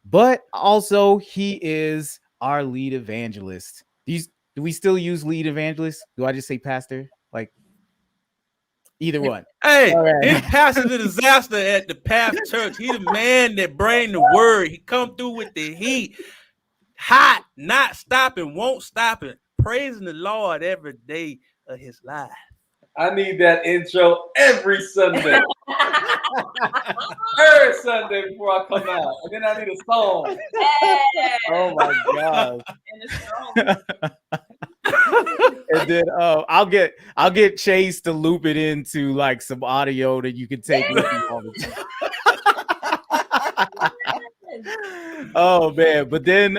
But also he is our lead evangelist. Do we still use lead evangelist? Do I just say pastor? Like either one. Hey, he passes the disaster at the Path Church. He the man that bring the word. He come through with the heat. Hot, not stopping, won't stop it. Praising the Lord every day of his life. I need that intro every Sunday. Every Sunday before I come out. And then I need a song. Yeah. Oh my God. And then I'll get Chase to loop it into like some audio that you can take with you all the time. Oh man, but then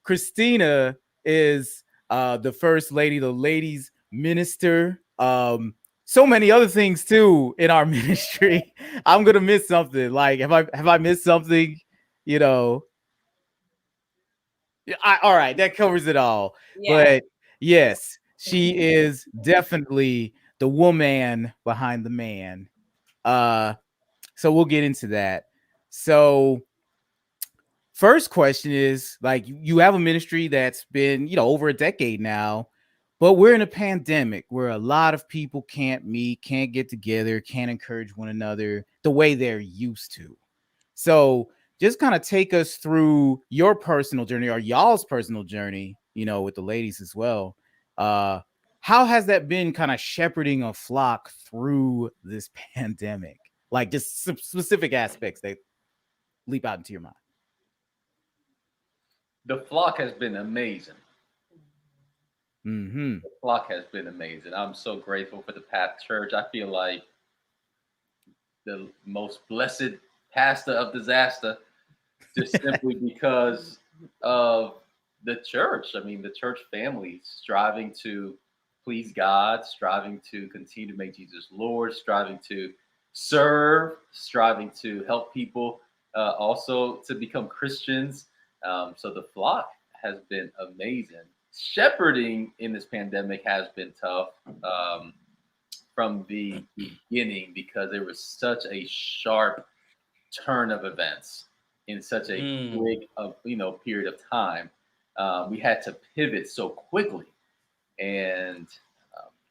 Christina is the first lady, the ladies minister. So many other things too in our ministry. I'm gonna miss something. Like have I missed something? All right, that covers it all. Yeah. But yes, she is definitely the woman behind the man. So we'll get into that. So first question is, like, you have a ministry that's been, over a decade now, but we're in a pandemic where a lot of people can't meet, can't get together, can't encourage one another the way they're used to. So just kind of take us through your personal journey, or y'all's personal journey, with the ladies as well. How has that been, kind of shepherding a flock through this pandemic? Like, just some specific aspects that leap out into your mind. The flock has been amazing. Mm-hmm. The flock has been amazing. I'm so grateful for the Path Church. I feel like the most blessed pastor of disaster, just simply because of the church. I mean, the church family striving to please God, striving to continue to make Jesus Lord, striving to serve, striving to help people also to become Christians. So the flock has been amazing. Shepherding in this pandemic has been tough from the beginning, because there was such a sharp turn of events in such a quick period of time. We had to pivot so quickly, and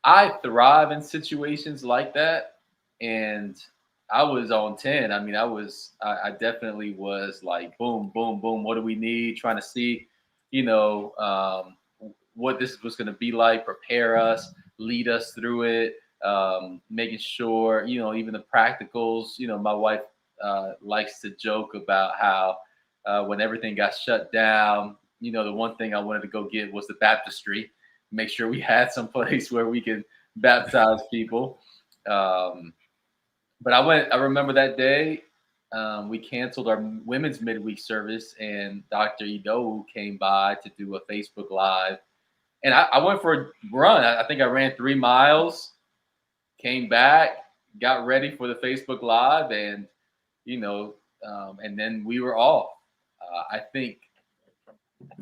I thrive in situations like that. And I was on 10. I mean, I definitely was like, boom, boom, boom. What do we need? Trying to see, what this was going to be like, prepare us, lead us through it, making sure, even the practicals. My wife likes to joke about how when everything got shut down, the one thing I wanted to go get was the baptistry, make sure we had some place where we could baptize people. But I remember that day, we canceled our women's midweek service, and Dr. Ido came by to do a Facebook Live. And I went for a run. I think I ran 3 miles, came back, got ready for the Facebook Live, and, and then we were off. I think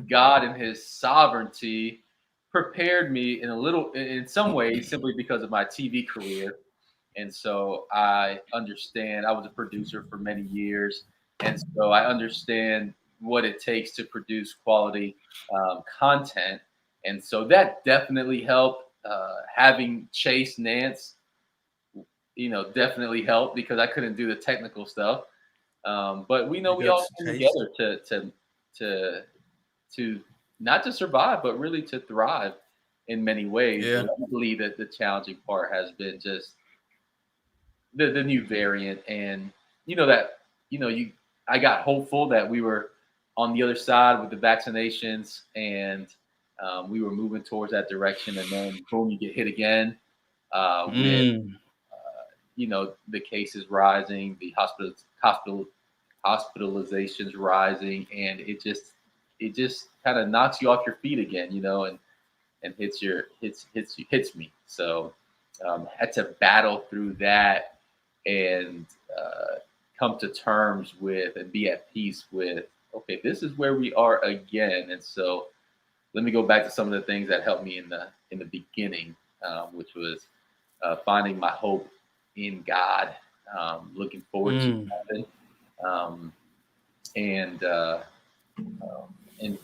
God in his sovereignty prepared me in some ways, simply because of my TV career. And so I understand, I was a producer for many years. And so I understand what it takes to produce quality content. And so that definitely helped. Having Chase Nance, definitely helped, because I couldn't do the technical stuff. But we know we all came together to not to survive, but really to thrive in many ways. Yeah. Luckily, the challenging part has been just the new variant, and I got hopeful that we were on the other side with the vaccinations, and we were moving towards that direction, and then boom, you get hit again with the cases rising, the hospitalizations rising, and it just kind of knocks you off your feet again, and hits me. So had to battle through that, and come to terms with and be at peace with, okay, this is where we are again. And so let me go back to some of the things that helped me in the beginning, which was finding my hope in God, looking forward to heaven, and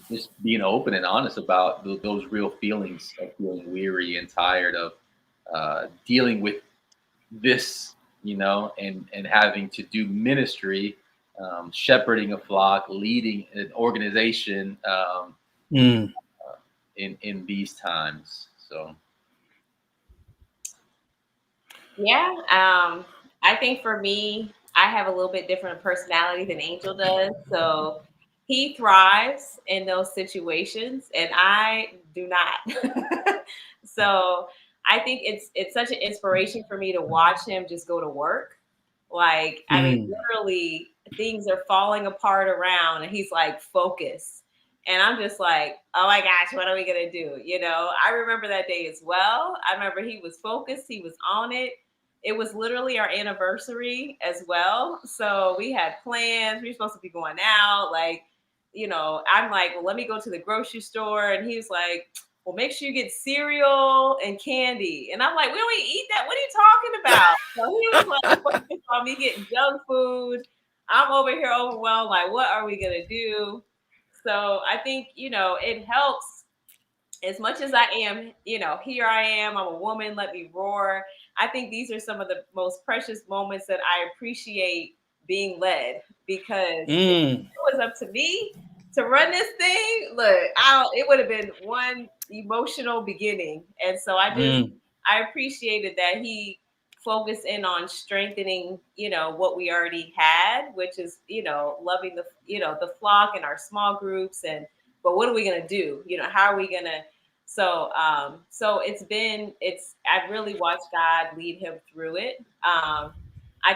just being open and honest about those real feelings of feeling weary and tired of dealing with this, and having to do ministry, shepherding a flock, leading an organization in these times. So. Yeah, I think for me, I have a little bit different personality than Angel does. So he thrives in those situations, and I do not. So I think it's such an inspiration for me to watch him just go to work. Like, I mean, literally things are falling apart around, and he's like, focus. And I'm just like, oh my gosh, what are we going to do? I remember that day as well. I remember he was focused. He was on it. It was literally our anniversary as well. So we had plans. We were supposed to be going out. Like, I'm like, well, let me go to the grocery store. And he was like, well, make sure you get cereal and candy. And I'm like, we don't eat that. What are you talking about? So he was like, focused on me getting junk food. I'm over here overwhelmed. Like, what are we gonna do? So I think, it helps as much as I am, here I am, I'm a woman, let me roar. I think these are some of the most precious moments that I appreciate being led, because if it was up to me to run this thing, look, it would have been one emotional beginning. And so I appreciated that he focused in on strengthening, what we already had, which is, loving the flock and our small groups. But what are we going to do? How are we going to? So I've really watched God lead him through it. I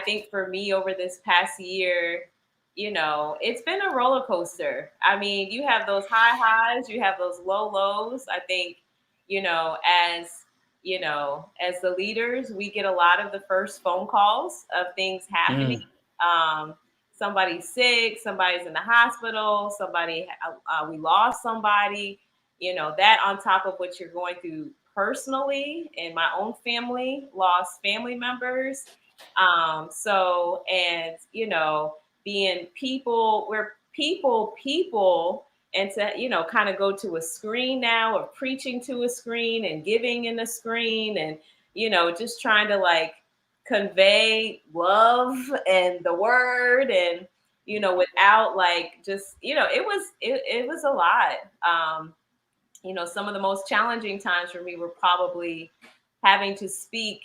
think for me over this past year, it's been a roller coaster. I mean, you have those high highs, you have those low lows. I think, as the leaders, we get a lot of the first phone calls of things happening. Somebody's sick, somebody's in the hospital, we lost somebody, that on top of what you're going through personally. In my own family, lost family members. Being people, we're people, and to, kind of go to a screen now, of preaching to a screen and giving in a screen, and, just trying to like convey love and the word, and, without like just, it was a lot. Some of the most challenging times for me were probably having to speak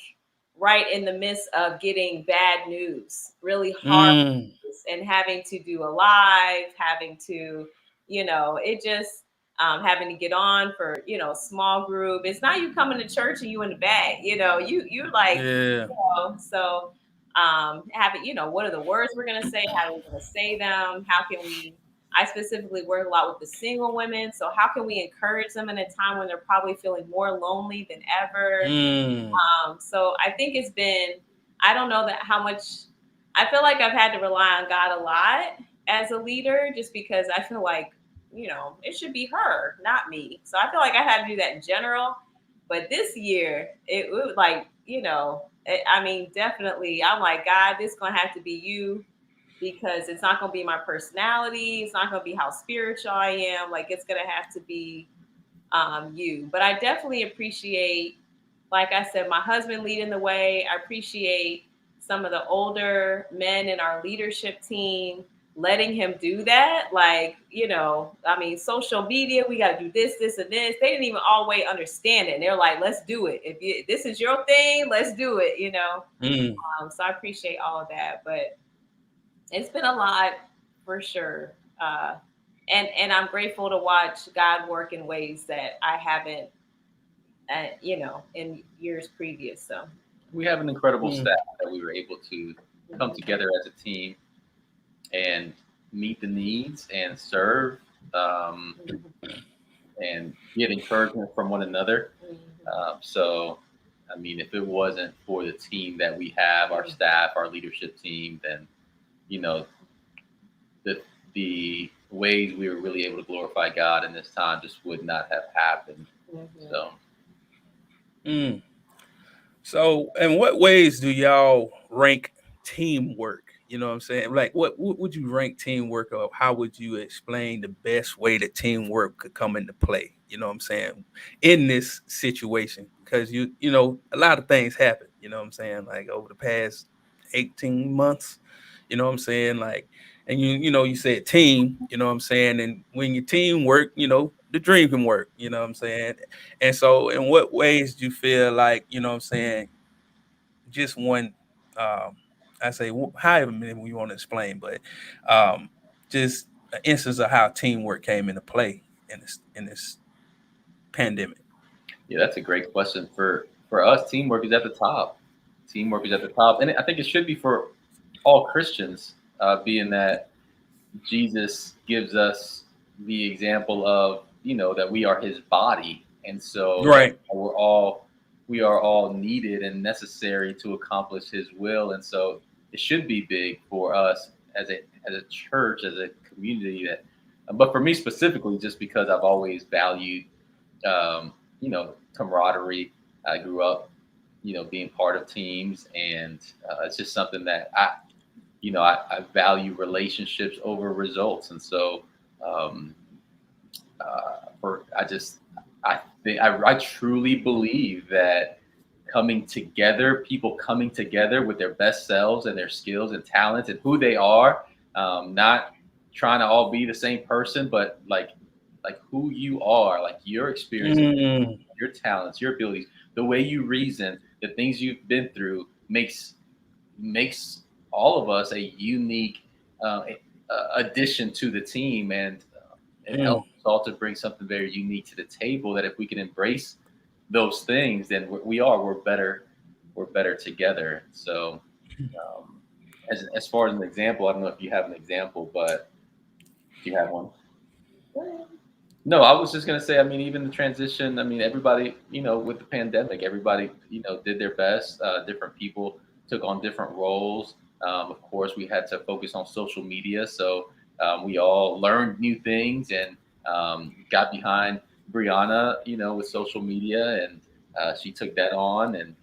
right in the midst of getting bad news, really hard news, and having to do a live, having to, it just having to get on for, small group. It's not you coming to church and you in the bag, you're like, so having, what are the words we're gonna say? How are we gonna say them? How can we? I specifically work a lot with the single women. So how can we encourage them in a time when they're probably feeling more lonely than ever? So I think it's been, I don't know how much, I feel like I've had to rely on God a lot as a leader, just because I feel like, it should be her, not me. So I feel like I had to do that in general. But this year, it was like, definitely, I'm like, God, this is going to have to be you, because it's not going to be my personality. It's not going to be how spiritual I am. Like, it's going to have to be you. But I definitely appreciate, like I said, my husband leading the way. I appreciate some of the older men in our leadership team letting him do that. Like, social media, we got to do this, this, and this. They didn't even always understand it. They're like, let's do it. If this is your thing, let's do it, So I appreciate all of that. But it's been a lot for sure. And I'm grateful to watch God work in ways that I haven't, in years previous. So we have an incredible staff that we were able to come together as a team and meet the needs and serve, and get encouragement from one another. So, I mean, if it wasn't for the team that we have, our staff, our leadership team, then, the ways we were really able to glorify God in this time just would not have happened. So, in what ways do y'all rank teamwork? You know what I'm saying? Like, what would you rank teamwork of? How would you explain the best way that teamwork could come into play? You know what I'm saying? In this situation, because a lot of things happen. You know what I'm saying? Like over the past 18 months. You know what I'm saying? Like, and you said team. You know what I'm saying? And when your team work, the dream can work. You know what I'm saying? And so, in what ways do you feel like, what I'm saying, just one, I say, however many we want to explain, but just an instance of how teamwork came into play in this pandemic? Yeah, that's a great question. For us, teamwork is at the top. Teamwork is at the top, and I think it should be for all Christians, being that Jesus gives us the example of, that we are His body, and so right, we are all needed and necessary to accomplish His will, and so it should be big for us as a church, as a community. But for me specifically, just because I've always valued, camaraderie. I grew up, being part of teams, and it's just something that I value relationships over results, and so um, for I think I truly believe that coming together, people coming together with their best selves and their skills and talents and who they are, not trying to all be the same person, but like who you are, like your experiences, your talents, your abilities, the way you reason, the things you've been through makes all of us a unique addition to the team, and it helps us all to bring something very unique to the table. That if we can embrace those things, then we're better together. So, um, as far as an example, I don't know if you have an example, but do you have one? No, I was just gonna say. I mean, even the transition. I mean, everybody, with the pandemic, everybody, did their best. Different people took on different roles. Of course, we had to focus on social media, so we all learned new things and got behind Brianna, with social media, and she took that on, and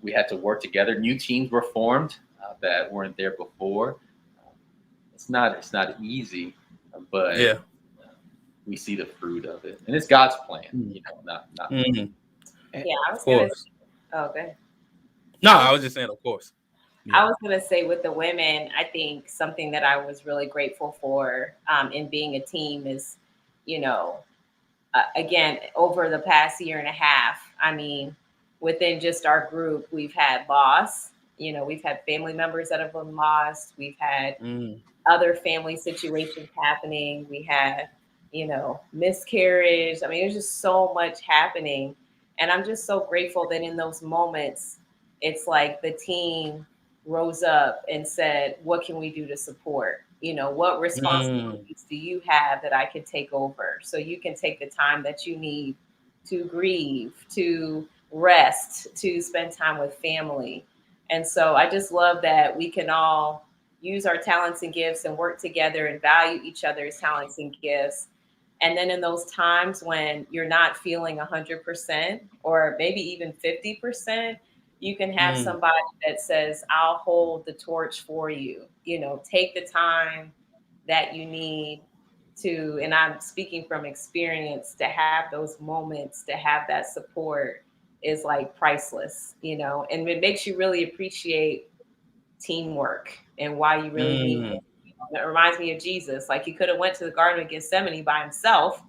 we had to work together. New teams were formed that weren't there before. It's not easy, but Yeah. we see the fruit of it, and it's God's plan. Not. Mm-hmm. Yeah, I was gonna. Oh, go ahead. No, I was just saying, of course. I was gonna say with the women, I think something that I was really grateful for in being a team is, again, over the past year and a half. I mean, within just our group, we've had loss. We've had family members that have been lost. We've had other family situations happening. We had, miscarriage. I mean, there's just so much happening. And I'm just so grateful that in those moments, it's like the team rose up and said, what can we do to support? What responsibilities do you have that I can take over? So you can take the time that you need to grieve, to rest, to spend time with family. And so I just love that we can all use our talents and gifts and work together and value each other's talents and gifts. And then in those times when you're not feeling 100% or maybe even 50%, you can have somebody that says, I'll hold the torch for you. Take the time that you need to, and I'm speaking from experience, to have those moments, to have that support is like priceless, and it makes you really appreciate teamwork and why you really need it. It reminds me of Jesus. Like, he could have went to the Garden of Gethsemane by himself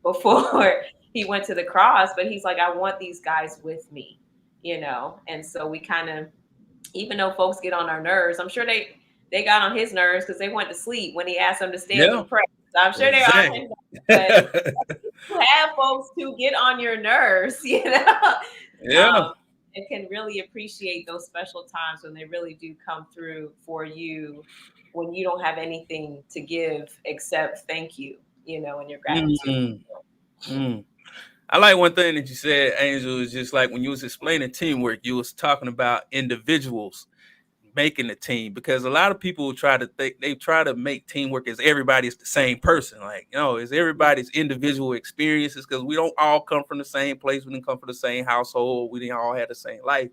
before he went to the cross, but he's like, I want these guys with me, And so we kind of, even though folks get on our nerves, I'm sure they got on his nerves because they went to sleep when he asked them to stand up and pray. So I'm sure they are on his nerves. But you have folks to get on your nerves, Yeah. and can really appreciate those special times when they really do come through for you when you don't have anything to give except thank you, and your gratitude. I like one thing that you said, Angel, is just like when you was explaining teamwork, you was talking about individuals making a team, because a lot of people try to make teamwork as everybody's the same person. Like, it's everybody's individual experiences, because we don't all come from the same place. We didn't come from the same household. We didn't all have the same life.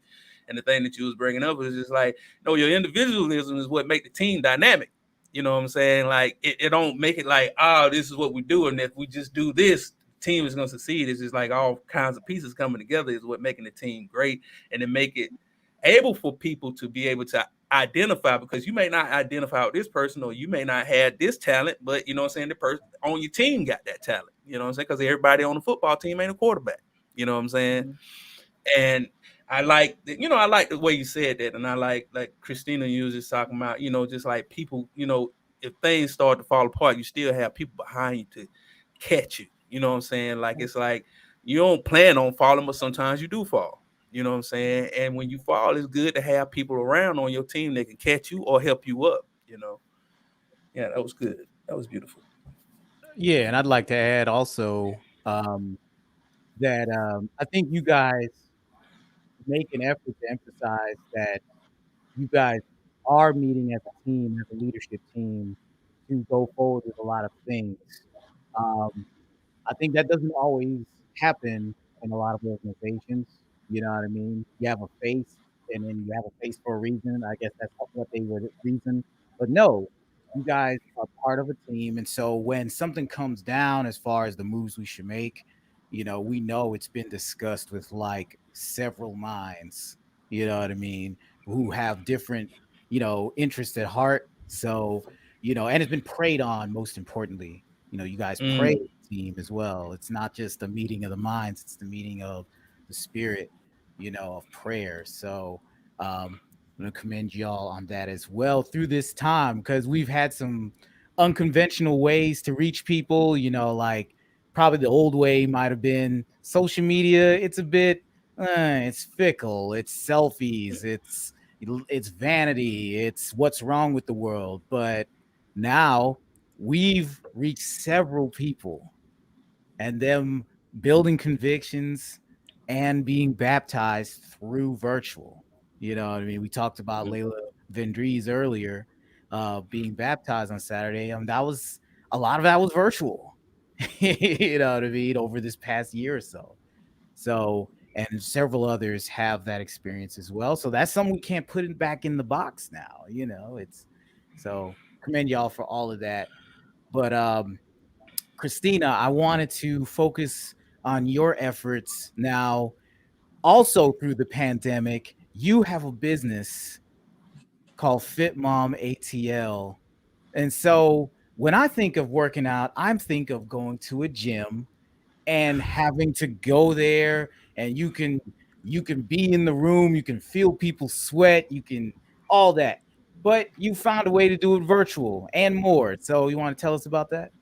And the thing that you was bringing up is just like, your individualism is what make the team dynamic. You know what I'm saying? Like, it don't make it like, this is what we do, and if we just do this, the team is going to succeed. It's just like all kinds of pieces coming together is what making the team great, and to make it able for people to be able to identify, because you may not identify with this person, or you may not have this talent, but the person on your team got that talent, because everybody on the football team ain't a quarterback, and I like I like the way you said that, and I like Christina, you was just talking about, just like people, if things start to fall apart, you still have people behind you to catch you, like, it's like you don't plan on falling, but sometimes you do fall. You know what I'm saying? And when you fall, it's good to have people around on your team that can catch you or help you up, Yeah, that was good. That was beautiful. Yeah, and I'd like to add also that I think you guys make an effort to emphasize that you guys are meeting as a team, as a leadership team, to go forward with a lot of things. I think that doesn't always happen in a lot of organizations. You know what I mean? You have a face, opinion. You have a face for a reason. I guess that's what they would reason. But no, you guys are part of a team. And so when something comes down as far as the moves we should make, we know it's been discussed with like several minds, you know what I mean, who have different, interests at heart. So, and it's been preyed on most importantly. You guys pray Mm. as a team as well. It's not just a meeting of the minds, it's the meeting of the spirit, of prayer. So I'm gonna commend y'all on that as well through this time because we've had some unconventional ways to reach people, like probably the old way might have been social media. It's a bit it's fickle, it's selfies, it's vanity, it's what's wrong with the world. But now we've reached several people and them building convictions and being baptized through virtual. You know what I mean? We talked about Layla Vendries earlier, being baptized on Saturday. That was a lot of that was virtual. You know what I mean? Over this past year or so. So, and several others have that experience as well. So that's something we can't put it back in the box now. It's so commend y'all for all of that. But Christina, I wanted to focus on your efforts now. Also, through the pandemic, you have a business called Fit Mom ATL. And so when I think of working out, I'm think of going to a gym and having to go there and you can be in the room, you can feel people sweat, you can all that. But you found a way to do it virtual and more. So you want to tell us about that?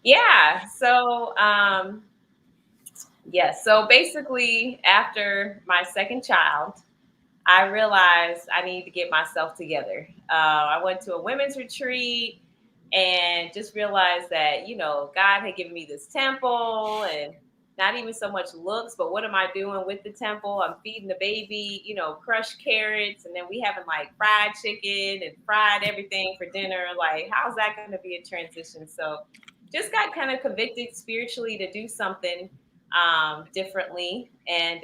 Yeah. Yes. So basically, after my second child, I realized I need to get myself together. I went to a women's retreat and just realized that, God had given me this temple and not even so much looks, but what am I doing with the temple? I'm feeding the baby, crushed carrots, and then we having like fried chicken and fried everything for dinner. Like, how's that going to be a transition? So just got kind of convicted spiritually to do something differently and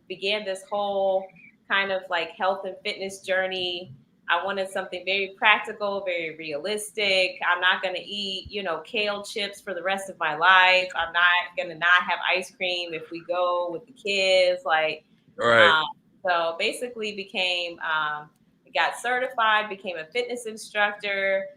began this whole kind of like health and fitness journey. I wanted something very practical, very realistic. I'm not going to eat, kale chips for the rest of my life. I'm not going to not have ice cream if we go with the kids. Like, Right. um, so basically got certified, became a fitness instructor.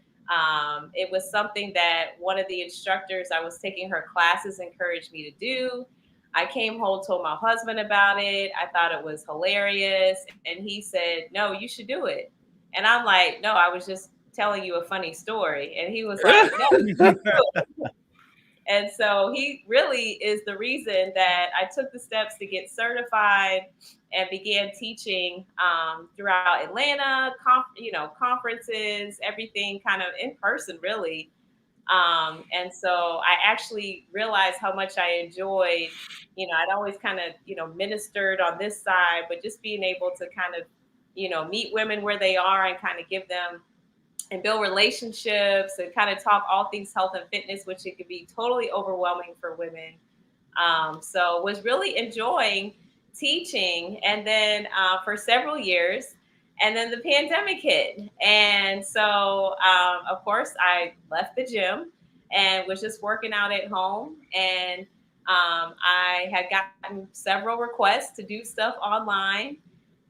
It was something that one of the instructors I was taking her classes encouraged me to do. I came home, told my husband about it. I thought it was hilarious. And he said, "No, you should do it." And I'm like, "No, I was just telling you a funny story." And he was like, "No, you should do it." And so he really is the reason that I took the steps to get certified and began teaching throughout Atlanta, conferences, everything kind of in person, really. And so I actually realized how much I enjoyed, I'd always kind of, ministered on this side, but just being able to kind of, meet women where they are and kind of give them and build relationships and kind of talk all things health and fitness, which it could be totally overwhelming for women. So was really enjoying teaching. And then for several years, and then the pandemic hit. And so, of course, I left the gym and was just working out at home. And I had gotten several requests to do stuff online.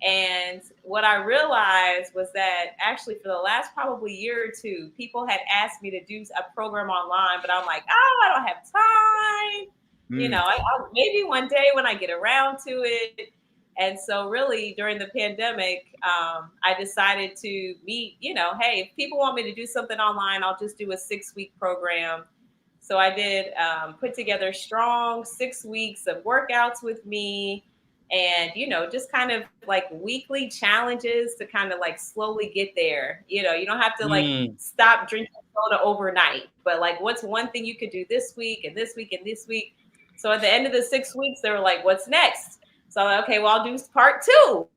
And what I realized was that actually for the last probably year or two, people had asked me to do a program online, but I'm like, oh, I don't have time. Maybe one day when I get around to it. And so really during the pandemic, I decided to meet, hey, if people want me to do something online, I'll just do a 6-week program. So I did put together strong 6 weeks of workouts with me and, just kind of like weekly challenges to kind of like slowly get there. You don't have to like stop drinking soda overnight, but like what's one thing you could do this week and this week and this week. So at the end of the 6 weeks, they were like, what's next? So I'm like, okay, well, I'll do part 2,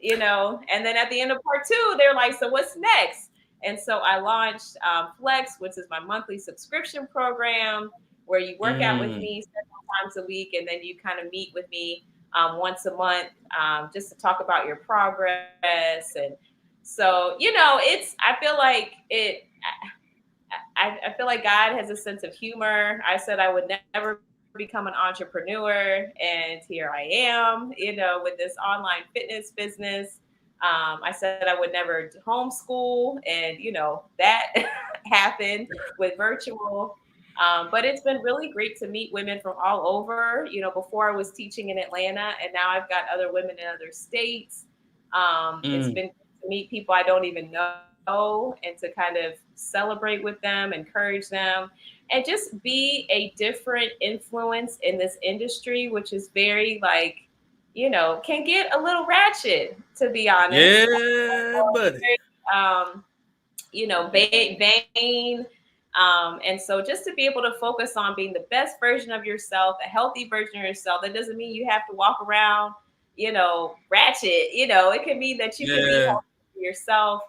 and then at the end of part 2, they're like, so what's next? And so I launched Flex, which is my monthly subscription program where you work out with me several times a week and then you kind of meet with me once a month, just to talk about your progress. And so, I feel like I feel like God has a sense of humor. I said I would never become an entrepreneur, and here I am, with this online fitness business. I said I would never homeschool, and that happened with virtual. But it's been really great to meet women from all over. Before I was teaching in Atlanta, and now I've got other women in other states. It's been to meet people I don't even know, and to kind of celebrate with them, encourage them, and just be a different influence in this industry, which is very can get a little ratchet, to be honest. Yeah, buddy. Vain. And so just to be able to focus on being the best version of yourself, a healthy version of yourself, that doesn't mean you have to walk around, ratchet. It can mean that you can be healthy for yourself,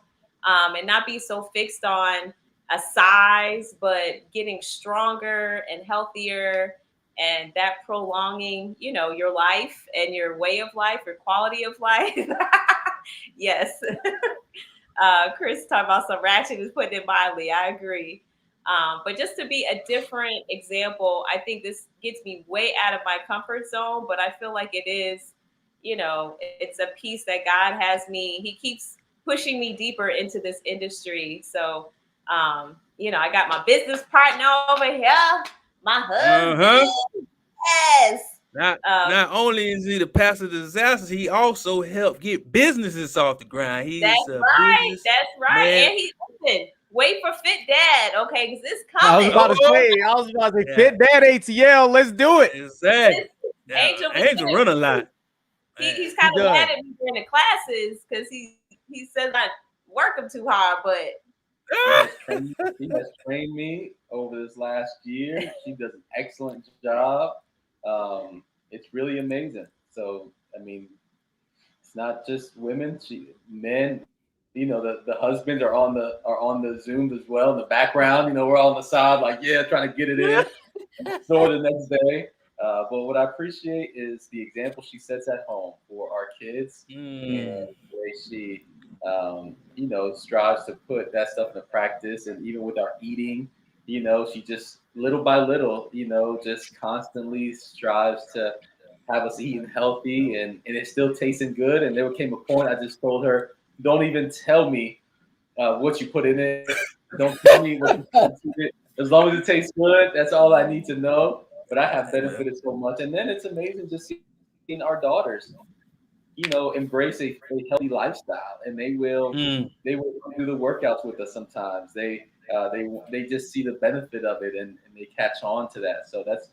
and not be so fixed on a size, but getting stronger and healthier, and that prolonging, your life and your way of life, your quality of life. Yes. Chris talking about some ratchet is putting it mildly. I agree. But just to be a different example, I think this gets me way out of my comfort zone, but I feel like it is, it's a piece that God has me. He keeps pushing me deeper into this industry. So, I got my business partner over here, my husband. Yes. Not only is he the pastor of disasters, he also helped get businesses off the ground. That's right. Man. And listen, wait for Fit Dad, okay? Because it's coming. I was about to say, Fit Dad ATL. Let's do it. Exactly. Angel run a lot. He's kind of mad at me during the classes because he says I work him too hard, but he has trained me over this last year. She does an excellent job. It's really amazing. So, I mean, it's not just women, men, the husbands are on the Zooms as well in the background. We're all on the side, trying to get it in for the next day. But what I appreciate is the example she sets at home for our kids, and the way she, strives to put that stuff into practice. And even with our eating, she just little by little, just constantly strives to have us eating healthy, and it's still tasting good. And there came a point I just told her, don't even tell me what you put in it. Don't tell me what you put in it. As long as it tastes good, that's all I need to know. But I have benefited so much. And then it's amazing just seeing our daughters, embrace a healthy lifestyle, and they will do the workouts with us sometimes. They just see the benefit of it, and they catch on to that. So that's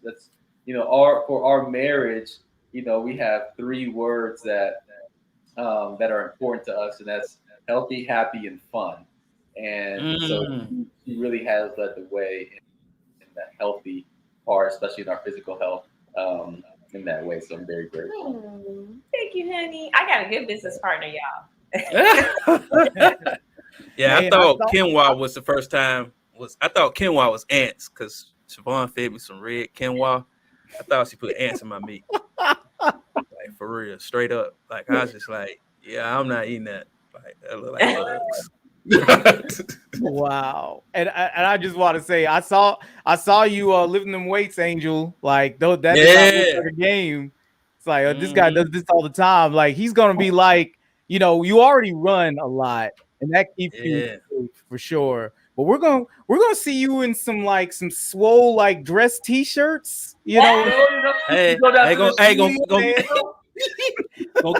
for our marriage, we have 3 words that are important to us, and that's healthy, happy, and fun. And so she really has led the way in the healthy part, especially in our physical health, in that way. So I'm very grateful. Thank you, honey. I got a good business partner, y'all. I thought quinoa was the first time. I thought quinoa was ants because Siobhan fed me some red quinoa. I thought she put ants in my meat. Like, for real, straight up. Like, I was just like, yeah, I'm not eating that. Like, that look like bugs. Wow. And I just want to say, I saw you lifting them weights, Angel. Like, that is not the game. It's like, this guy does this all the time. Like, he's gonna be like, you already run a lot, and that keeps you for sure. But we're gonna see you in some swole dress t-shirts. Hey, gonna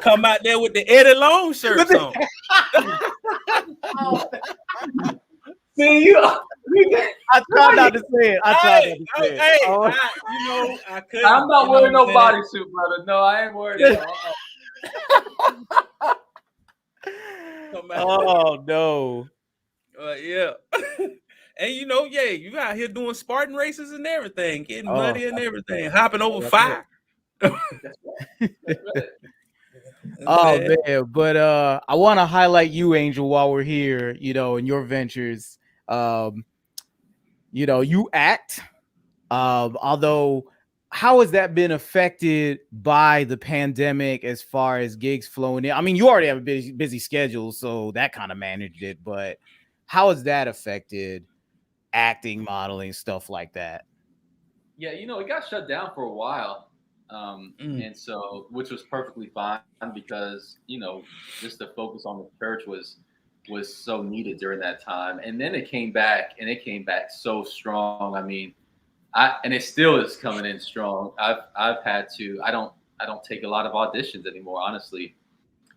come out there with the Eddie Long shirts on. See you. I tried not to say it. I couldn't. I'm not wearing no bodysuit, brother. No, I ain't wearing it. Oh no. Yeah. And you out here doing Spartan races and everything, getting muddy and everything, hopping over fire. Oh man, but I want to highlight you, Angel, while we're here, in your ventures. You act, although how has that been affected by the pandemic as far as gigs flowing in? I mean, you already have a busy schedule, so that kind of managed it, but how has that affected acting, modeling, stuff like that? Yeah, it got shut down for a while. And so, which was perfectly fine because, just the focus on the church was so needed during that time. And then it came back, and it came back so strong. I mean, and it still is coming in strong. I've had to. I don't take a lot of auditions anymore, honestly.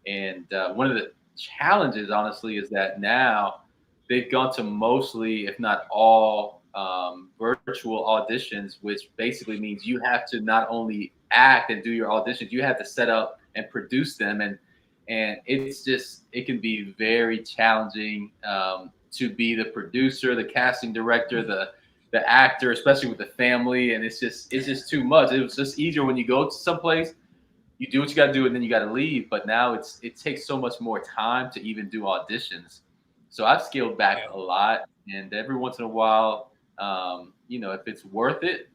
And one of the challenges, honestly, is that now they've gone to mostly, if not all, virtual auditions, which basically means you have to not only act and do your auditions, you have to set up and produce them, and it can be very challenging to be the producer, the casting director, the actor, especially with the family, and it's just too much. It was just easier when you go to someplace, you do what you got to do, and then you got to leave. But now it takes so much more time to even do auditions. So I've scaled back a lot, and every once in a while, if it's worth it,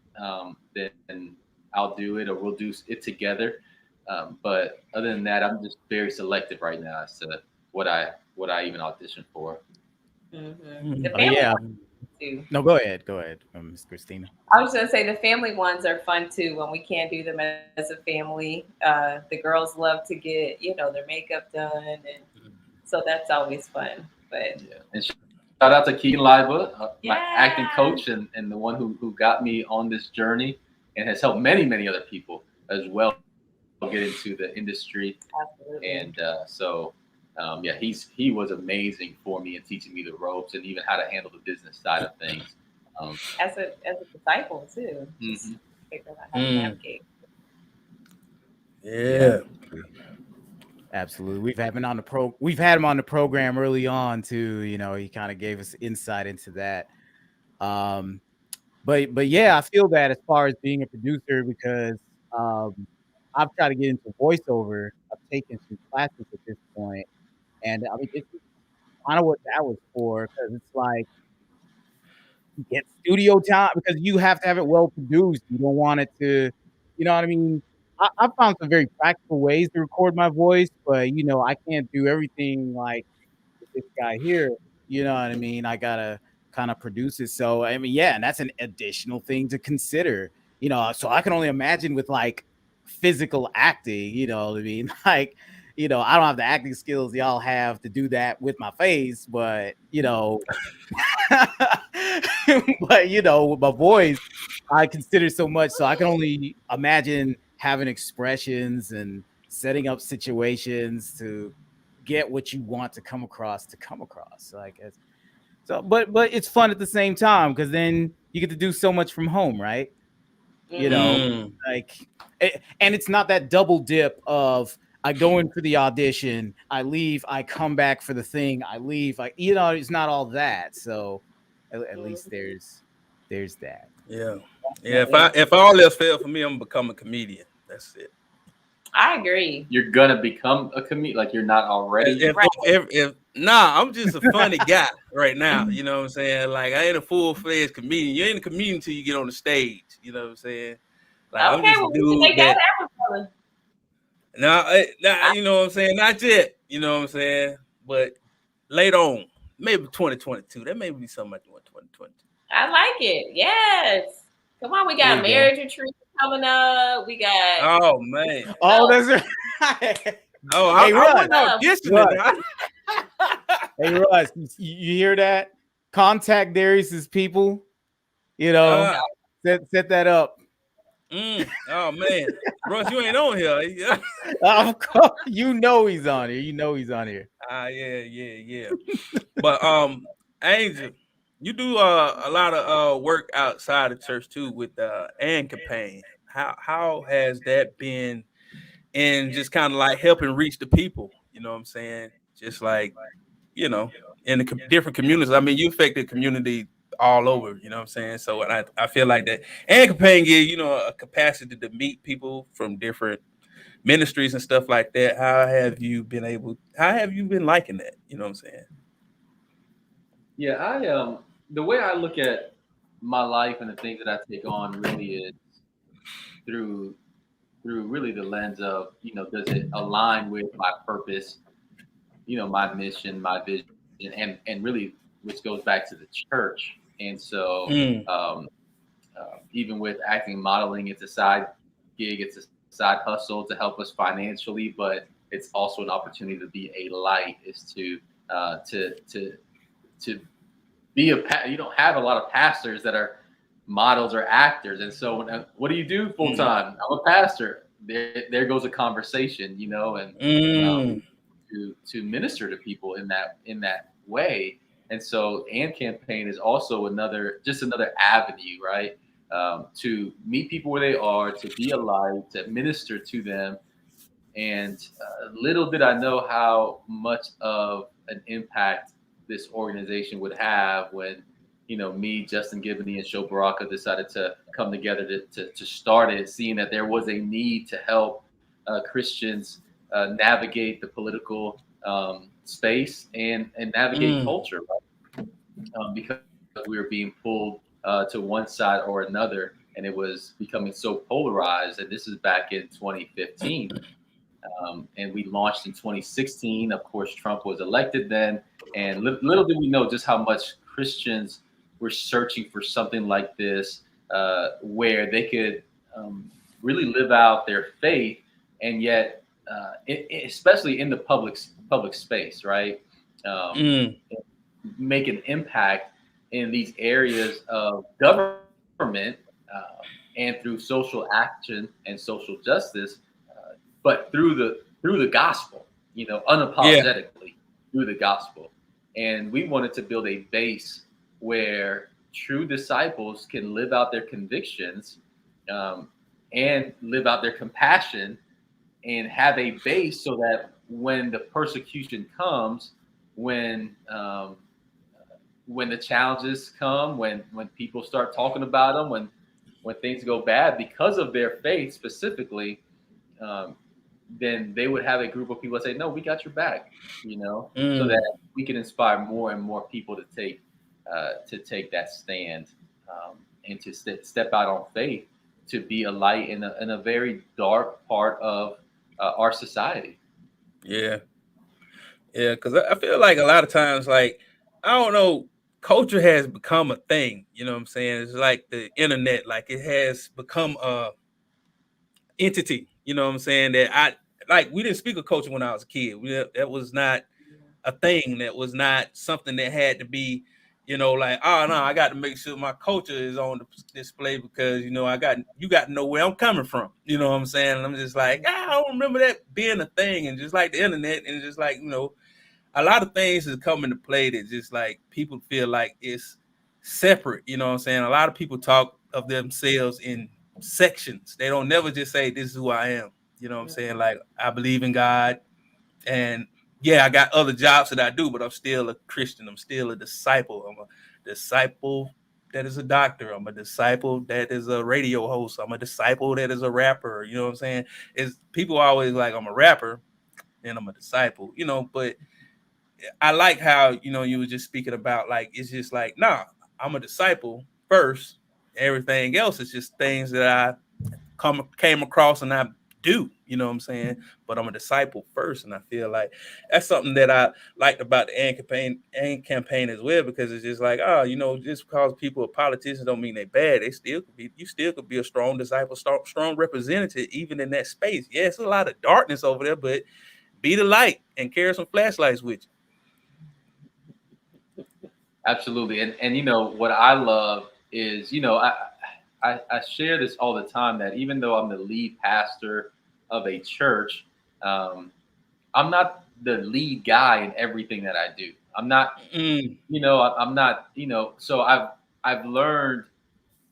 then I'll do it, or we'll do it together. But other than that, I'm just very selective right now as to what I even audition for. Mm-hmm. The Oh, yeah. too. No, go ahead, Miss Christina. I was gonna say the family ones are fun too when we can't do them as a family. The girls love to get their makeup done, and so that's always fun. But yeah, and shout out to Keaton Liva, my acting coach, and the one who got me on this journey and has helped many other people as well get into the industry. Absolutely. And he was amazing for me in teaching me the ropes and even how to handle the business side of things. As a disciple too, just figure out how to navigate. Yeah. Absolutely. We've had him on the program early on too. He kind of gave us insight into that. But yeah, I feel that as far as being a producer, because I've tried to get into voiceover. I've taken some classes at this point, and I mean, it's kind of what that was for, because it's like you get studio time because you have to have it well produced. You don't want it to, you know what I mean? I found some very practical ways to record my voice, but I can't do everything like this guy here. You know what I mean? I gotta kind of produce it. So I mean, yeah, and that's an additional thing to consider. So I can only imagine with like physical acting. You know what I mean? Like, I don't have the acting skills y'all have to do that with my face, but but with my voice, I consider so much. So I can only imagine having expressions and setting up situations to get what you want to come across. Like, so, but it's fun at the same time, because then you get to do so much from home, right? Like, and it's not that double dip of I go in for the audition, I leave, I come back for the thing, I leave. It's not all that. So at least there's that. Yeah. If all else fails for me, I'm gonna become a comedian. That's it. I agree. You're gonna become a comedian, like you're not already. I'm just a funny guy right now. You know what I'm saying? Like, I ain't a full-fledged comedian. You ain't a comedian until you get on the stage. You know what I'm saying? Like, I'm just a dude that. No, you know what I'm saying? Not yet. You know what I'm saying? But later on, maybe 2022. That may be something I do in 2022. I like it. Yes. Come on, we got a marriage retreat coming up. We got. Oh man. Oh, that's right. Oh, I wasn't auditioning. Hey, Russ, you hear that? Contact Darius's people. Set that up. Oh man, Russ, you ain't on here. Of course, he's on here. Yeah. But Angel, you do a lot of work outside of church too with and campaign. How has that been in just kind of like helping reach the people? You know what I'm saying? Just like, in the different communities. I mean, you affect the community all over, you know what I'm saying? So I feel like that. And campaign gives, a capacity to meet people from different ministries and stuff like that. How have you been liking that? You know what I'm saying? Yeah, the way I look at my life and the things that I take on really is through really the lens of, does it align with my purpose, my mission, my vision, and really, which goes back to the church. And so, even with acting and modeling, it's a side gig, it's a side hustle to help us financially, but it's also an opportunity to be a light. Is to be you don't have a lot of pastors that are models or actors, and so what do you do full time? I'm a pastor. There goes a conversation, and to minister to people in that way. And so, and campaign is also another avenue, right? To meet people where they are, to be a light, to minister to them. And little did I know how much of an impact this organization would have when, me, Justin Gibney, and Sho Baraka decided to come together to start it, seeing that there was a need to help Christians navigate the political space and navigate culture, right? Because we were being pulled to one side or another, and it was becoming so polarized. And this is back in 2015. And we launched in 2016. Of course, Trump was elected then. And little did we know just how much Christians were searching for something like this, where they could really live out their faith, and yet, especially in the public space, right? Make an impact in these areas of government, and through social action and social justice, but through the gospel, unapologetically through the gospel. And we wanted to build a base where true disciples can live out their convictions, and live out their compassion, and have a base so that when the persecution comes, when the challenges come, when people start talking about them, when things go bad because of their faith specifically, then they would have a group of people that say, no, we got your back, so that we can inspire more and more people to take that stand, and to step out on faith, to be a light in a very dark part of our society. Yeah, because I feel like a lot of times, like, I don't know, culture has become a thing. You know what I'm saying? It's like the internet, like it has become a entity. You know what I'm saying? We didn't speak of culture when I was a kid. That was not a thing. That was not something that had to be, like, oh no, I got to make sure my culture is on the display because you got to know where I'm coming from. You know what I'm saying? And I'm just like, I don't remember that being a thing. And just like the internet, and just like a lot of things has come into play that just like people feel like it's separate. You know what I'm saying? A lot of people talk of themselves in sections. They don't never just say this is who I am. You know what I'm saying? Like, I believe in God, and yeah, I got other jobs that I do, but I'm still a Christian. I'm still a disciple. I'm a disciple that is a doctor. I'm a disciple that is a radio host. I'm a disciple that is a rapper. You know what I'm saying? Is people always like, I'm a rapper and I'm a disciple, but I like how, you were just speaking about, like, it's just like, nah, I'm a disciple first. Everything else is just things that I came across and I do, you know what I'm saying? But I'm a disciple first. And I feel like that's something that I liked about the AND campaign as well, because it's just like, just because people are politicians don't mean they're bad. You still could be a strong disciple, strong representative, even in that space. Yeah, it's a lot of darkness over there, but be the light and carry some flashlights with you. Absolutely. And what I love is, I share this all the time, that even though I'm the lead pastor of a church, I'm not the lead guy in everything that I do. I'm not, I'm not, so I've learned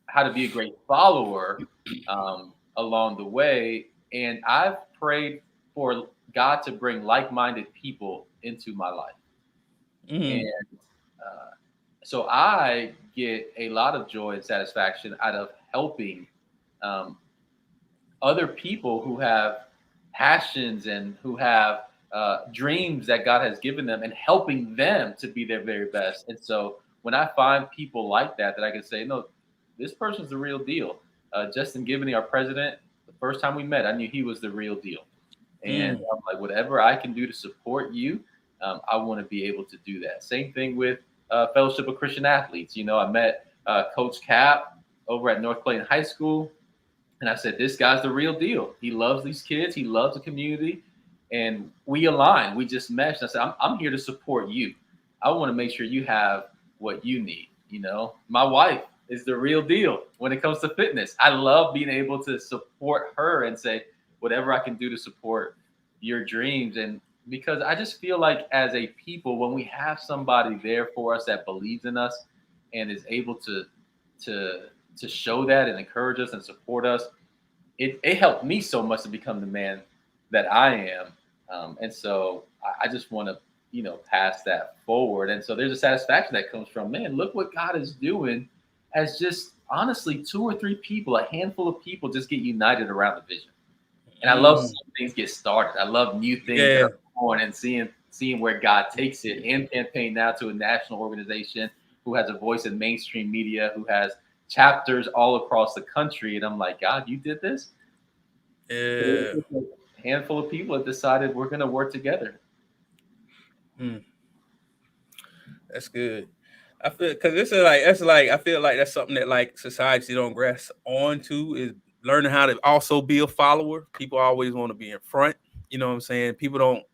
how to be a great follower along the way. And I've prayed for God to bring like-minded people into my life. And so I get a lot of joy and satisfaction out of helping other people who have passions and who have dreams that God has given them, and helping them to be their very best. And so when I find people like that I can say, no, this person's the real deal. Justin Gibney, our president, first time we met, I knew he was the real deal. And I'm like, whatever I can do to support you, I want to be able to do that. Same thing with Fellowship of Christian Athletes. I met Coach Cap over at North Clayton High School. And I said, this guy's the real deal. He loves these kids. He loves the community. And we aligned. We just meshed. I said, I'm here to support you. I want to make sure you have what you need. My wife is the real deal when it comes to fitness. I love being able to support her and say, whatever I can do to support your dreams. And because I just feel like as a people, when we have somebody there for us that believes in us and is able to show that and encourage us and support us, it helped me so much to become the man that I am. And so I just want to, pass that forward. And so there's a satisfaction that comes from, man, look what God is doing as just honestly 2 or 3 people, a handful of people just get united around the vision. And I love seeing things get started. I love new things that are born and seeing where God takes it, and campaign now to a national organization who has a voice in mainstream media, who has chapters all across the country. And I'm like, God, you did this? Yeah. A handful of people have decided we're going to work together. That's good. I feel because I feel like that's something that like society don't grasp onto, is learning how to also be a follower. People always want to be in front. You know what I'm saying? People don't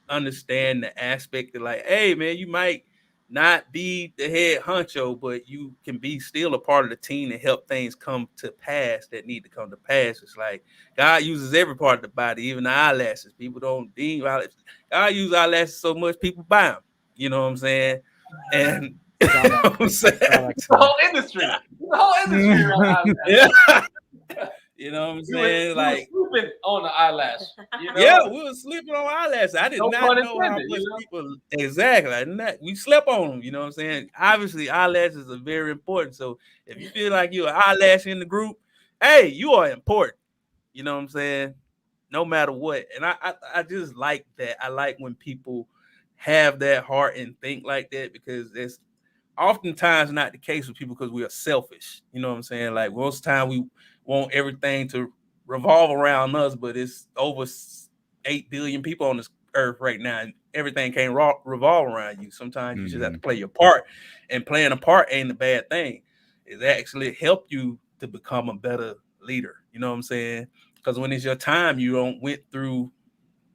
understand the aspect of like, hey man, you might not be the head honcho, but you can be still a part of the team and help things come to pass that need to come to pass. It's like God uses every part of the body, even the eyelashes. People don't deem eyelashes. God uses eyelashes so much, people buy them. You know what I'm saying? And you know what I'm saying? The whole industry. Yeah. You know what I'm saying? Like sleeping on the eyelash. Yeah, we were sleeping on eyelashes. I did not know how much people exactly. We slept on them. You know what I'm saying? Obviously, eyelashes are very important. So if you feel like you're an eyelash in the group, hey, you are important. You know what I'm saying? No matter what. And I just like that. I like when people have that heart and think like that, because it's oftentimes not the case with people because we are selfish. You know what I'm saying? Like most time we want everything to revolve around us, but it's over 8 billion people on this earth right now, and everything can't revolve around you. Sometimes you just have to play your part, and playing a part ain't a bad thing. It actually help you to become a better leader. You know what I'm saying? Because when it's your time, you don't went through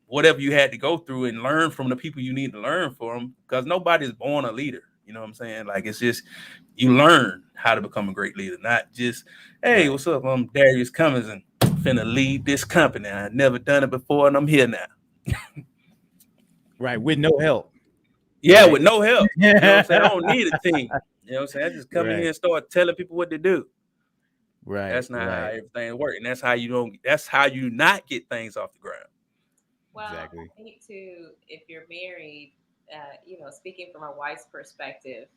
whatever you had to go through and learn from the people you need to learn from, because nobody's born a leader. You know what I'm saying? Like, it's just, you learn how to become a great leader, not just, hey, what's up? I'm Darius Cummins and finna lead this company. I've never done it before and I'm here now. Right. With no help. Yeah, with no help. You know what I'm saying? I don't need a team. You know what I'm saying? I just come in here and start telling people what to do. Right. That's not how everything works. And that's how you not get things off the ground. Well, exactly. I think too, if you're married, speaking from a wife's perspective,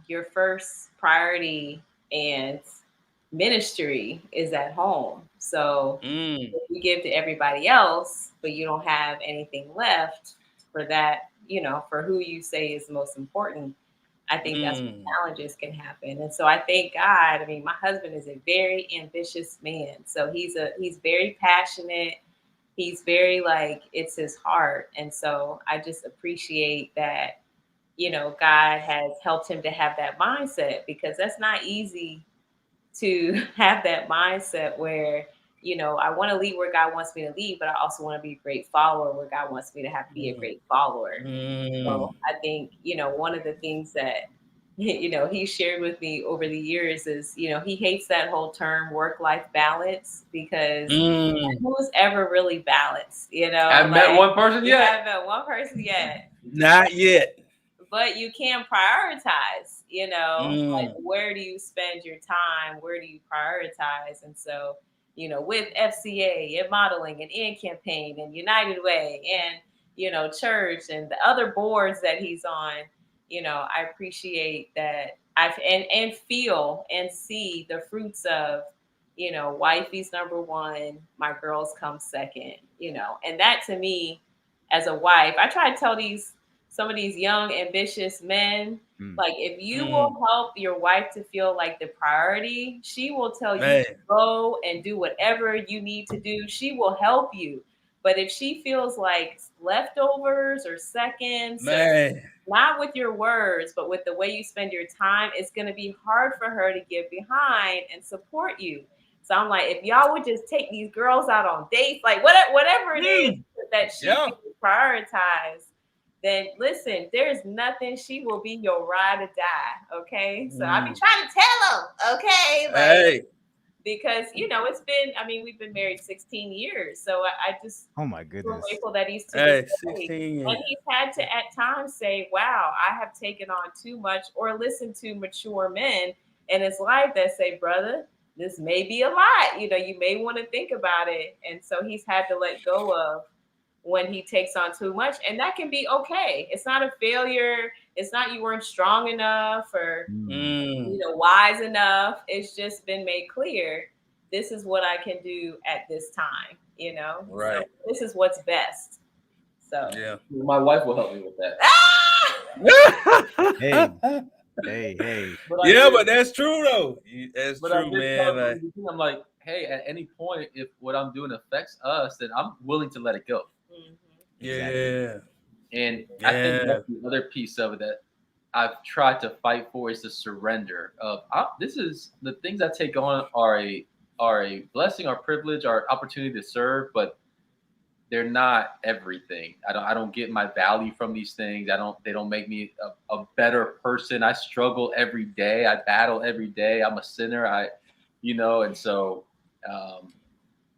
your first priority and ministry is at home. So if you give to everybody else, but you don't have anything left for that, for who you say is the most important, I think that's when challenges can happen. And so I thank God. I mean, my husband is a very ambitious man. So he's very passionate. He's very it's his heart. And so I just appreciate that, God has helped him to have that mindset, because that's not easy to have that mindset where, I want to lead where God wants me to lead, but I also want to be a great follower where God wants me to be a great follower. So I think, one of the things that, he shared with me over the years is, he hates that whole term work-life balance, because who's ever really balanced, Haven't met one person yet. Haven't met one person yet. Not yet. But you can prioritize, like where do you spend your time? Where do you prioritize? And so, with FCA and modeling and in campaign and United Way and, church and the other boards that he's on, I appreciate that and feel and see the fruits of, wifey's number one, my girls come second, and that to me as a wife, I try to tell these some of these young, ambitious men. Like, if you will help your wife to feel like the priority, she will tell you to go and do whatever you need to do. She will help you. But if she feels like leftovers or seconds, or not with your words, but with the way you spend your time, it's going to be hard for her to get behind and support you. So I'm like, if y'all would just take these girls out on dates, like whatever it is that she can prioritize, then listen, there's nothing. She will be your ride or die. Okay. So I be trying to tell them, okay, like, because it's been, I mean, we've been married 16 years. So I just, oh my goodness, so grateful that he's to this day. And he's had to at times say, wow, I have taken on too much, or listen to mature men in his life that say, brother, this may be a lot. You may want to think about it. And so he's had to let go of when he takes on too much. And that can be okay. It's not a failure. It's not you weren't strong enough or wise enough. It's just been made clear. This is what I can do at this time, Right. So this is what's best. So my wife will help me with that. Hey. But that's true though. That's true, man. I'm like, hey, at any point, if what I'm doing affects us, then I'm willing to let it go. Yeah. And I think that's the other piece of it that I've tried to fight for is the surrender of this is the things I take on are a blessing, our privilege, our opportunity to serve, but they're not everything. I don't get my value from these things. They don't make me a better person. I struggle every day. I battle every day. I'm a sinner. And so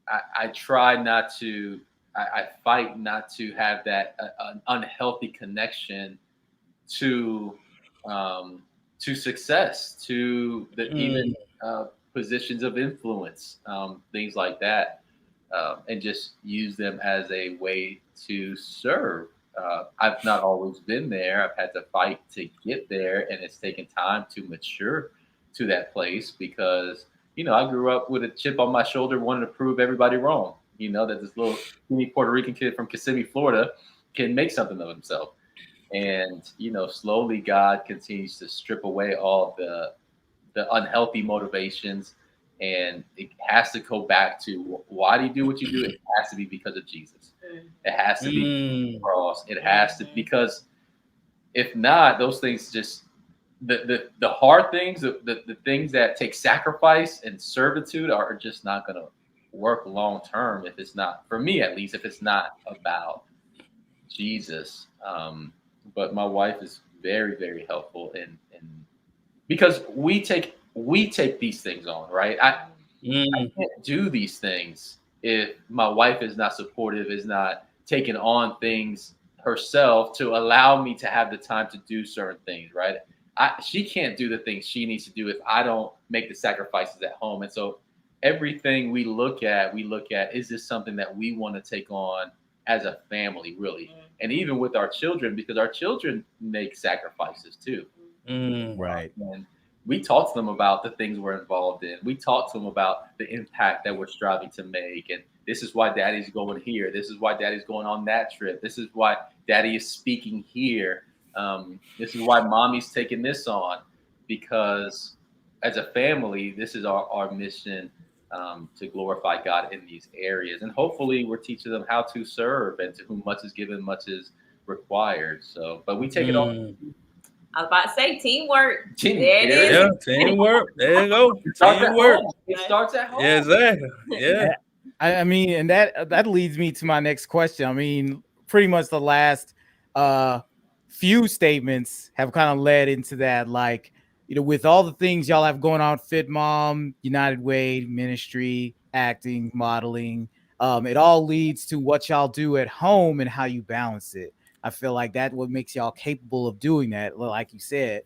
I try not to. I fight not to have that an unhealthy connection to success, to the even positions of influence, things like that, and just use them as a way to serve. I've not always been there. I've had to fight to get there, and it's taken time to mature to that place because I grew up with a chip on my shoulder, wanting to prove everybody wrong. That this little teeny Puerto Rican kid from Kissimmee, Florida, can make something of himself. And slowly God continues to strip away all the unhealthy motivations, and it has to go back to why do you do what you do? It has to be because of Jesus. It has to be the cross. It has to, because if not, those things just the hard things, the things that take sacrifice and servitude are just not going to work long term if it's not, for me at least, if it's not about Jesus. But my wife is very, very helpful in because we take these things on, right? I can't do these things if my wife is not supportive, is not taking on things herself to allow me to have the time to do certain things, right? She can't do the things she needs to do if I don't make the sacrifices at home. And so everything we look at, is this something that we want to take on as a family, really? And even with our children, because our children make sacrifices too. Right. And we talk to them about the things we're involved in. We talk to them about the impact that we're striving to make. And this is why daddy's going here. This is why daddy's going on that trip. This is why daddy is speaking here. This is why mommy's taking this on, because as a family, this is our mission, to glorify God in these areas. And hopefully we're teaching them how to serve, and to whom much is given, much is required. So, but we take it on. I was about to say teamwork. There it is. Yeah, teamwork. There you go. Teamwork. It starts at home. Yeah, exactly. Yeah. I mean, and that leads me to my next question. I mean, pretty much the last few statements have kind of led into that. Like, with all the things y'all have going on, Fit Mom, United Way, ministry, acting, modeling, it all leads to what y'all do at home and how you balance it. I feel like that what makes y'all capable of doing that, like you said.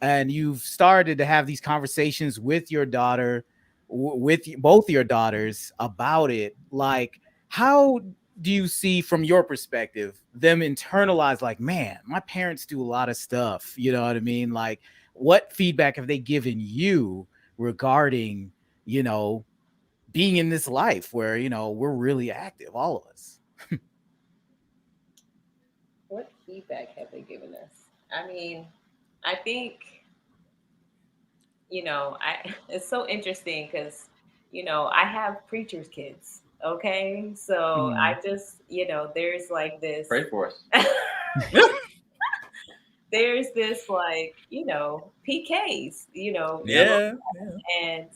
And you've started to have these conversations with your daughter, with both your daughters about it. Like, how do you see from your perspective them internalize, like, man, my parents do a lot of stuff, you know what I mean? Like, what feedback have they given you regarding, being in this life where, we're really active, all of us? feedback have they given us? I mean, I think, it's so interesting because, I have preacher's kids. Okay. So I just, there's like this. Pray for us. There's this like, PKs, Yeah. and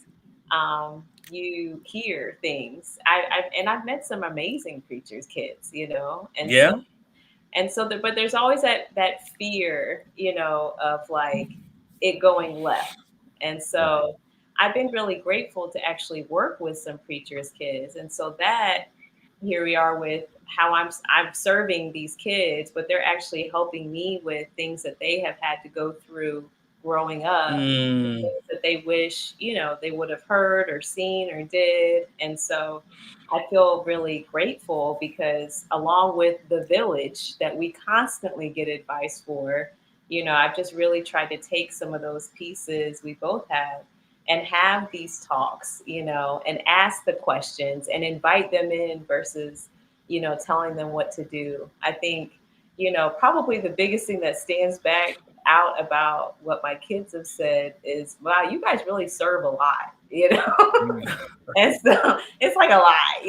you hear things. I've met some amazing preachers' kids, and Yeah. but there's always that fear, of like it going left. And so I've been really grateful to actually work with some preachers' kids. And so that here we are with how I'm serving these kids, but they're actually helping me with things that they have had to go through growing up, things that they wish, they would have heard or seen or did. And so I feel really grateful because along with the village that we constantly get advice for, I've just really tried to take some of those pieces we both have and have these talks, and ask the questions and invite them in versus, telling them what to do. I think, probably the biggest thing that stands back out about what my kids have said is, wow, you guys really serve a lot, and so it's like a lot,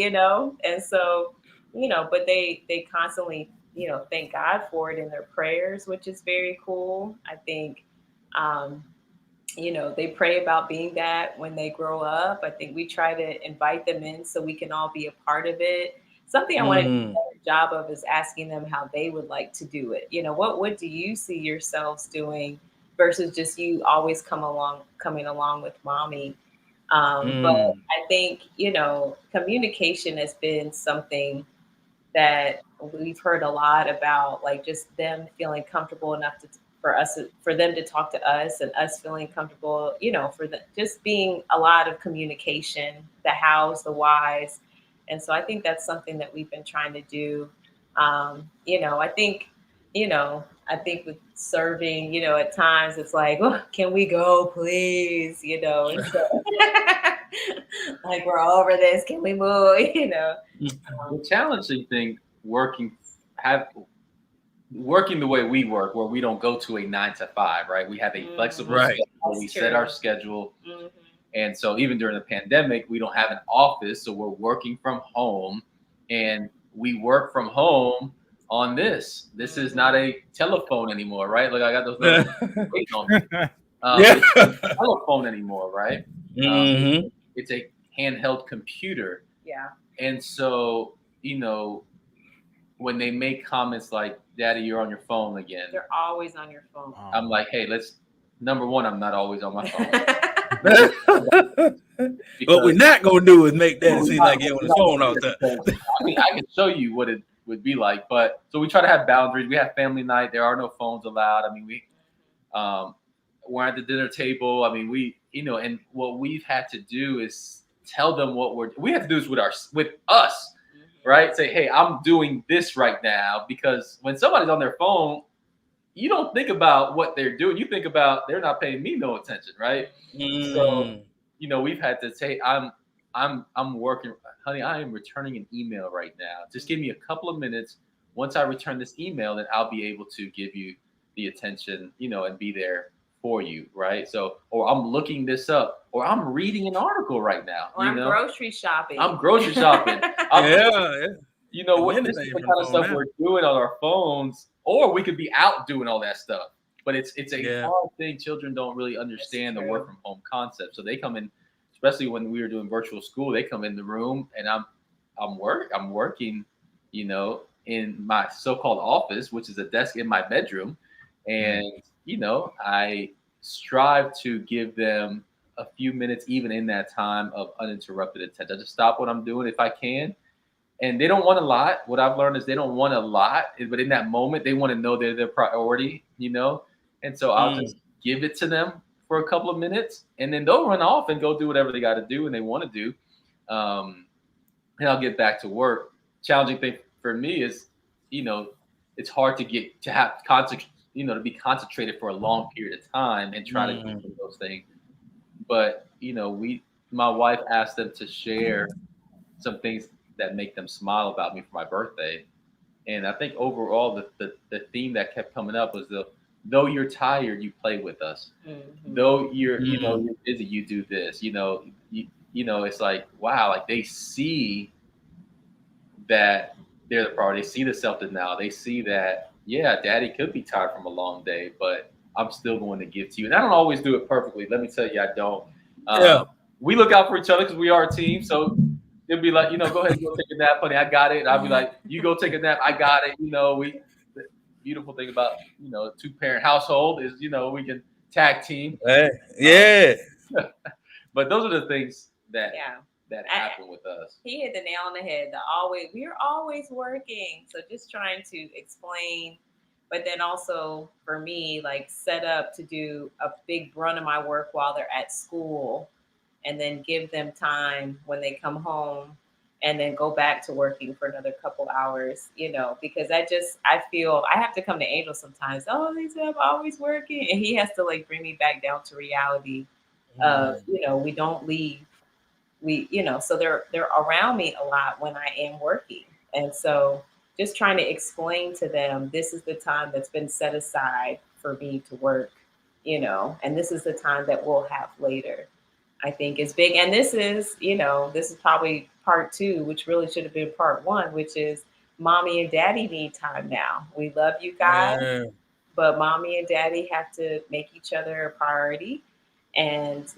and so, but they constantly, thank God for it in their prayers, which is very cool. I think, they pray about being that when they grow up. I think we try to invite them in so we can all be a part of it. Something I want to do a better job of is asking them how they would like to do it. What do you see yourselves doing versus just you always coming along with mommy? But I think, communication has been something that we've heard a lot about, like just them feeling comfortable enough for them to talk to us and us feeling comfortable, for just being a lot of communication, the hows, the whys. And so I think that's something that we've been trying to do. I think with serving, at times it's like, oh, can we go, please? And so, like we're over this. Can we move? The challenging thing working the way we work, where we don't go to a 9 to 5, right? We have a flexible schedule. We set our schedule. Mm-hmm. And so even during the pandemic, we don't have an office. So we're working from home, and we work from home on this. This is not a telephone anymore, right? Like I got those waiting on me. It's not a telephone anymore, right? It's a handheld computer. Yeah. And so, when they make comments like, Daddy, you're on your phone again. They're always on your phone. I'm like, hey, number one, I'm not always on my phone. What we're not going to do is make that seem like you're on the phone all the time. I mean, I can show you what it would be like. But so we try to have boundaries. We have family night. There are no phones allowed. I mean, we're at the dinner table. I mean, and what we've had to do is tell them we have to do this with us. Right? Say, hey, I'm doing this right now, because when somebody's on their phone, you don't think about what they're doing. You think about they're not paying me no attention, right? So, we've had to say, I'm working, honey. I am returning an email right now. Just give me a couple of minutes. Once I return this email, then I'll be able to give you the attention, and be there for you, right? So, or I'm looking this up, or I'm reading an article right now. Or I'm grocery shopping. I'm grocery shopping. Yeah. This is the kind of stuff we're doing on our phones, or we could be out doing all that stuff. But it's a hard thing. Children don't really understand the work from home concept. So they come in, especially when we were doing virtual school, they come in the room and I'm working, in my so-called office, which is a desk in my bedroom. And, I strive to give them a few minutes, even in that time, of uninterrupted attention. I just stop what I'm doing if I can. And they don't want a lot. What I've learned is they don't want a lot, but in that moment, they want to know they're their priority, And so I'll just give it to them for a couple of minutes, and then they'll run off and go do whatever they got to do and they want to do. And I'll get back to work. Challenging thing for me is, it's hard to to be concentrated for a long period of time and try to do those things. But, my wife asked them to share some things that make them smile about me for my birthday. And I think overall the theme that kept coming up was though you're tired, you play with us. Mm-hmm. Though you're you're busy, you do this. It's like wow, like they see that they're the priority. They see the self denial. They see that yeah, daddy could be tired from a long day, but I'm still going to give to you. And I don't always do it perfectly. Let me tell you, I don't. We look out for each other because we are a team. So it'll be like, go ahead and go take a nap, honey. I got it. And I'll be like, you go take a nap. I got it. The beautiful thing about, a 2-parent household is, we can tag team. Yeah. But those are the things that happen with us. He hit the nail on the head. We're always working. So just trying to explain, but then also for me, like set up to do a big brunt of my work while they're at school, and then give them time when they come home, and then go back to working for another couple hours, because I feel I have to come to Angel sometimes. Oh, they said I'm always working. And he has to like bring me back down to reality of, we don't leave. So they're around me a lot when I am working. And so just trying to explain to them, this is the time that's been set aside for me to work, and this is the time that we'll have later, I think is big. And this is probably part 2, which really should have been part 1, which is mommy and daddy need time now. We love you guys, but mommy and daddy have to make each other a priority. And,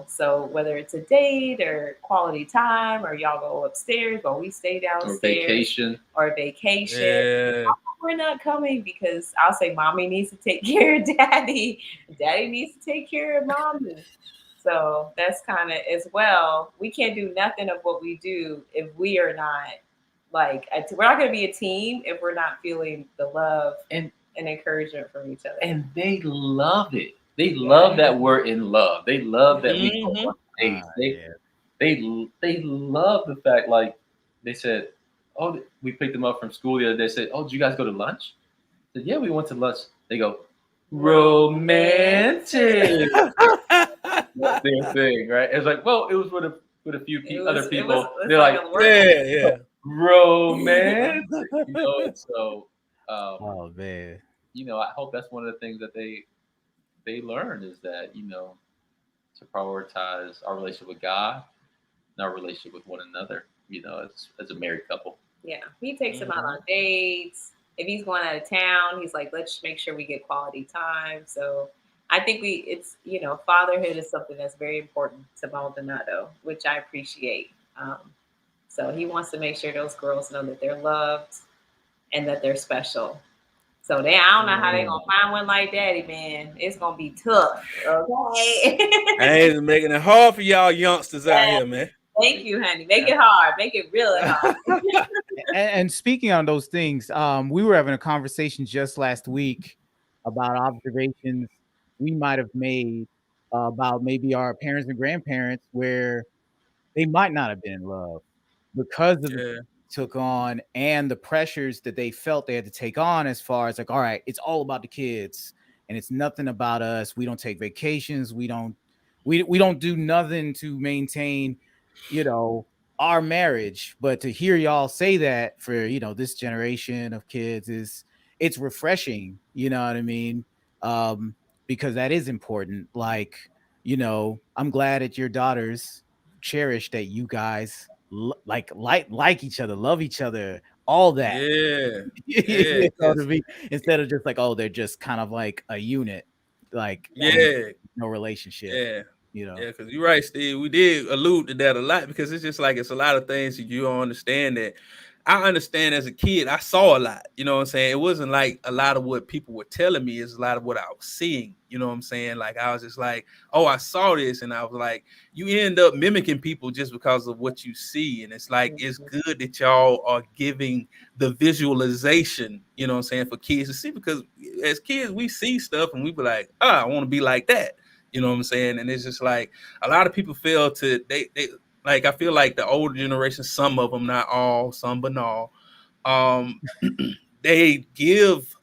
so whether it's a date or quality time, or y'all go upstairs, or we stay downstairs, or vacation. Yeah. We're not coming because I'll say mommy needs to take care of daddy. Daddy needs to take care of mommy. So that's kind of as well. We can't do nothing of what we do if we are not we're not going to be a team if we're not feeling the love and encouragement from each other. And they love it. They love that we're in love. They love that we go on dates. They love the fact, like they said, oh, we picked them up from school the other day. Said, oh, did you guys go to lunch? I said, yeah, we went to lunch. They go, romantic. That's their thing, right? It's like, well, it was with a few other people. They're like, yeah, romantic. So, oh man, I hope that's one of the things that they learn is that to prioritize our relationship with God and our relationship with one another. As a married couple. Yeah, he takes them out on dates. If he's going out of town, he's like, let's make sure we get quality time. So I think it's fatherhood is something that's very important to Maldonado, which I appreciate. So he wants to make sure those girls know that they're loved and that they're special. So I don't know how they're gonna find one like daddy, man. It's gonna be tough. Okay. Hey, making it hard for y'all youngsters out here, man. Thank you, honey. Make it hard. Make it really hard. and speaking on those things, we were having a conversation just last week about observations we might have made about maybe our parents and grandparents where they might not have been in love because of the took on and the pressures that they felt they had to take on, as far as like, all right, it's all about the kids and it's nothing about us. We don't take vacations. We don't do nothing to maintain, our marriage. But to hear y'all say that for, this generation of kids it's refreshing. You know what I mean? Because that is important. Like, I'm glad that your daughters cherish that you guys like each other, love each other, all that. Instead of just like, oh, they're just kind of like a unit, like no relationship. Because you're right, Steve. We did allude to that a lot because it's just like it's a lot of things that you don't understand. That I understand as a kid, I saw a lot. You know what I'm saying? It wasn't like a lot of what people were telling me. It's a lot of what I was seeing. You know what I'm saying? Like I was just like, oh, I saw this, and I was like, you end up mimicking people just because of what you see. And it's like it's good that y'all are giving the visualization. You know what I'm saying, for kids to see, because as kids we see stuff and we be like, I want to be like that. You know what I'm saying? And it's just like a lot of people fail to they like, I feel like the older generation, some of them, not all, some but all, they give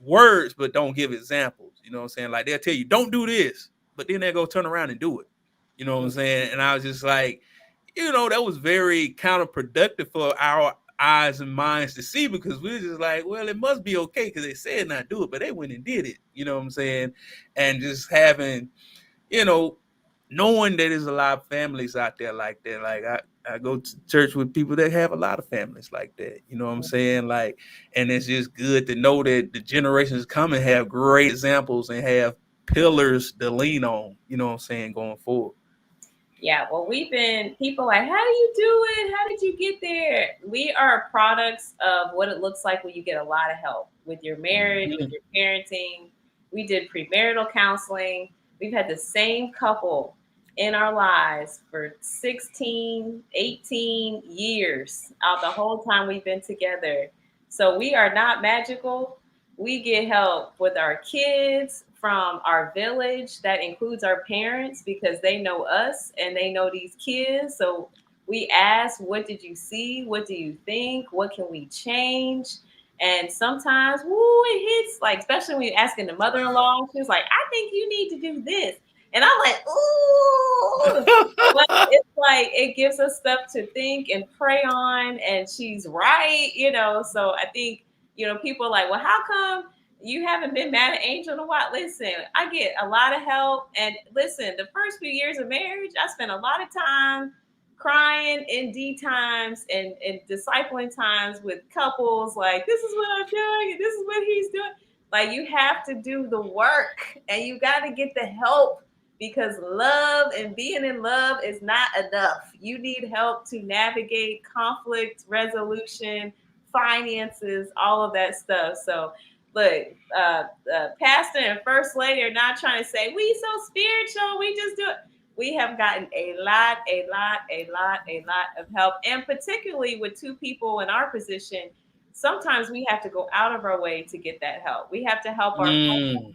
words but don't give examples. You know what I'm saying? Like they'll tell you, don't do this, but then they go turn around and do it. You know what I'm saying? And I was just like, that was very counterproductive for eyes and minds to see, because we're just like, well, it must be okay because they said not do it, but they went and did it. You know what I'm saying? And just having, knowing that there's a lot of families out there like that. Like I go to church with people that have a lot of families like that. You know what I'm saying? Like, and it's just good to know that the generations coming have great examples and have pillars to lean on. You know what I'm saying? Going forward. Yeah, well, we've been people like, how do you do it? How did you get there? We are products of what it looks like when you get a lot of help with your marriage, with your parenting. We did premarital counseling. We've had the same couple in our lives for 16, 18 years out the whole time we've been together. So we are not magical. We get help with our kids from our village. That includes our parents because they know us and they know these kids. So we ask, what did you see? What do you think? What can we change? And sometimes, it hits, like, especially when you're asking the mother-in-law, she's like, I think you need to do this. And I'm like, ooh. But it's like, it gives us stuff to think and pray on. And she's right, So I think, people are like, well, how come you haven't been mad at Angel in a while? Listen, I get a lot of help. And listen, the first few years of marriage, I spent a lot of time crying in D times and discipling times with couples. Like, this is what I'm doing and this is what he's doing. Like, you have to do the work and you got to get the help, because love and being in love is not enough. You need help to navigate conflict resolution, finances, all of that stuff. So look, pastor and first lady are not trying to say, we so spiritual, we just do it. We have gotten a lot of help. And particularly with two people in our position, sometimes we have to go out of our way to get that help. We have to help our friends,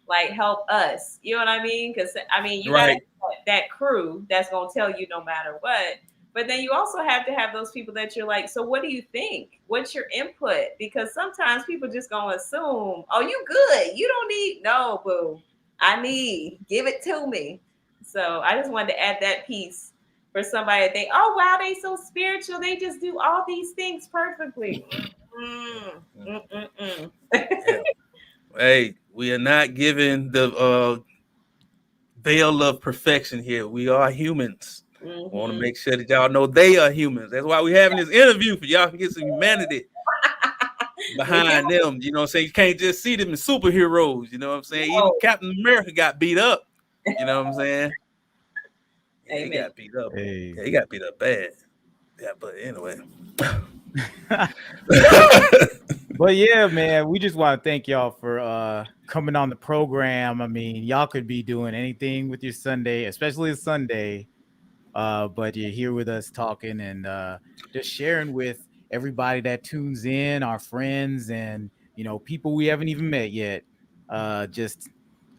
like, help us. You know what I mean? Because, you got that crew that's going to tell you no matter what. But then you also have to have those people that you're like, so what do you think? What's your input? Because sometimes people just going to assume, oh, you good. You don't need, no, boo. Give it to me. So I just wanted to add that piece for somebody that think, oh, wow, they so spiritual. They just do all these things perfectly. Hey, we are not given the veil of perfection here. We are humans. I want to make sure that y'all know they are humans. That's why we're having this interview, for y'all to get some humanity behind them. You know what I'm saying? You can't just see them as superheroes. You know what I'm saying? Even Captain America got beat up. You know what I'm saying? Yeah, he got beat up. Hey. Yeah, he got beat up bad. Yeah, but anyway. But yeah, man, we just want to thank y'all for coming on the program. I mean, y'all could be doing anything with your Sunday, especially a Sunday. But you're here with us talking and just sharing with everybody that tunes in, our friends and, people we haven't even met yet, just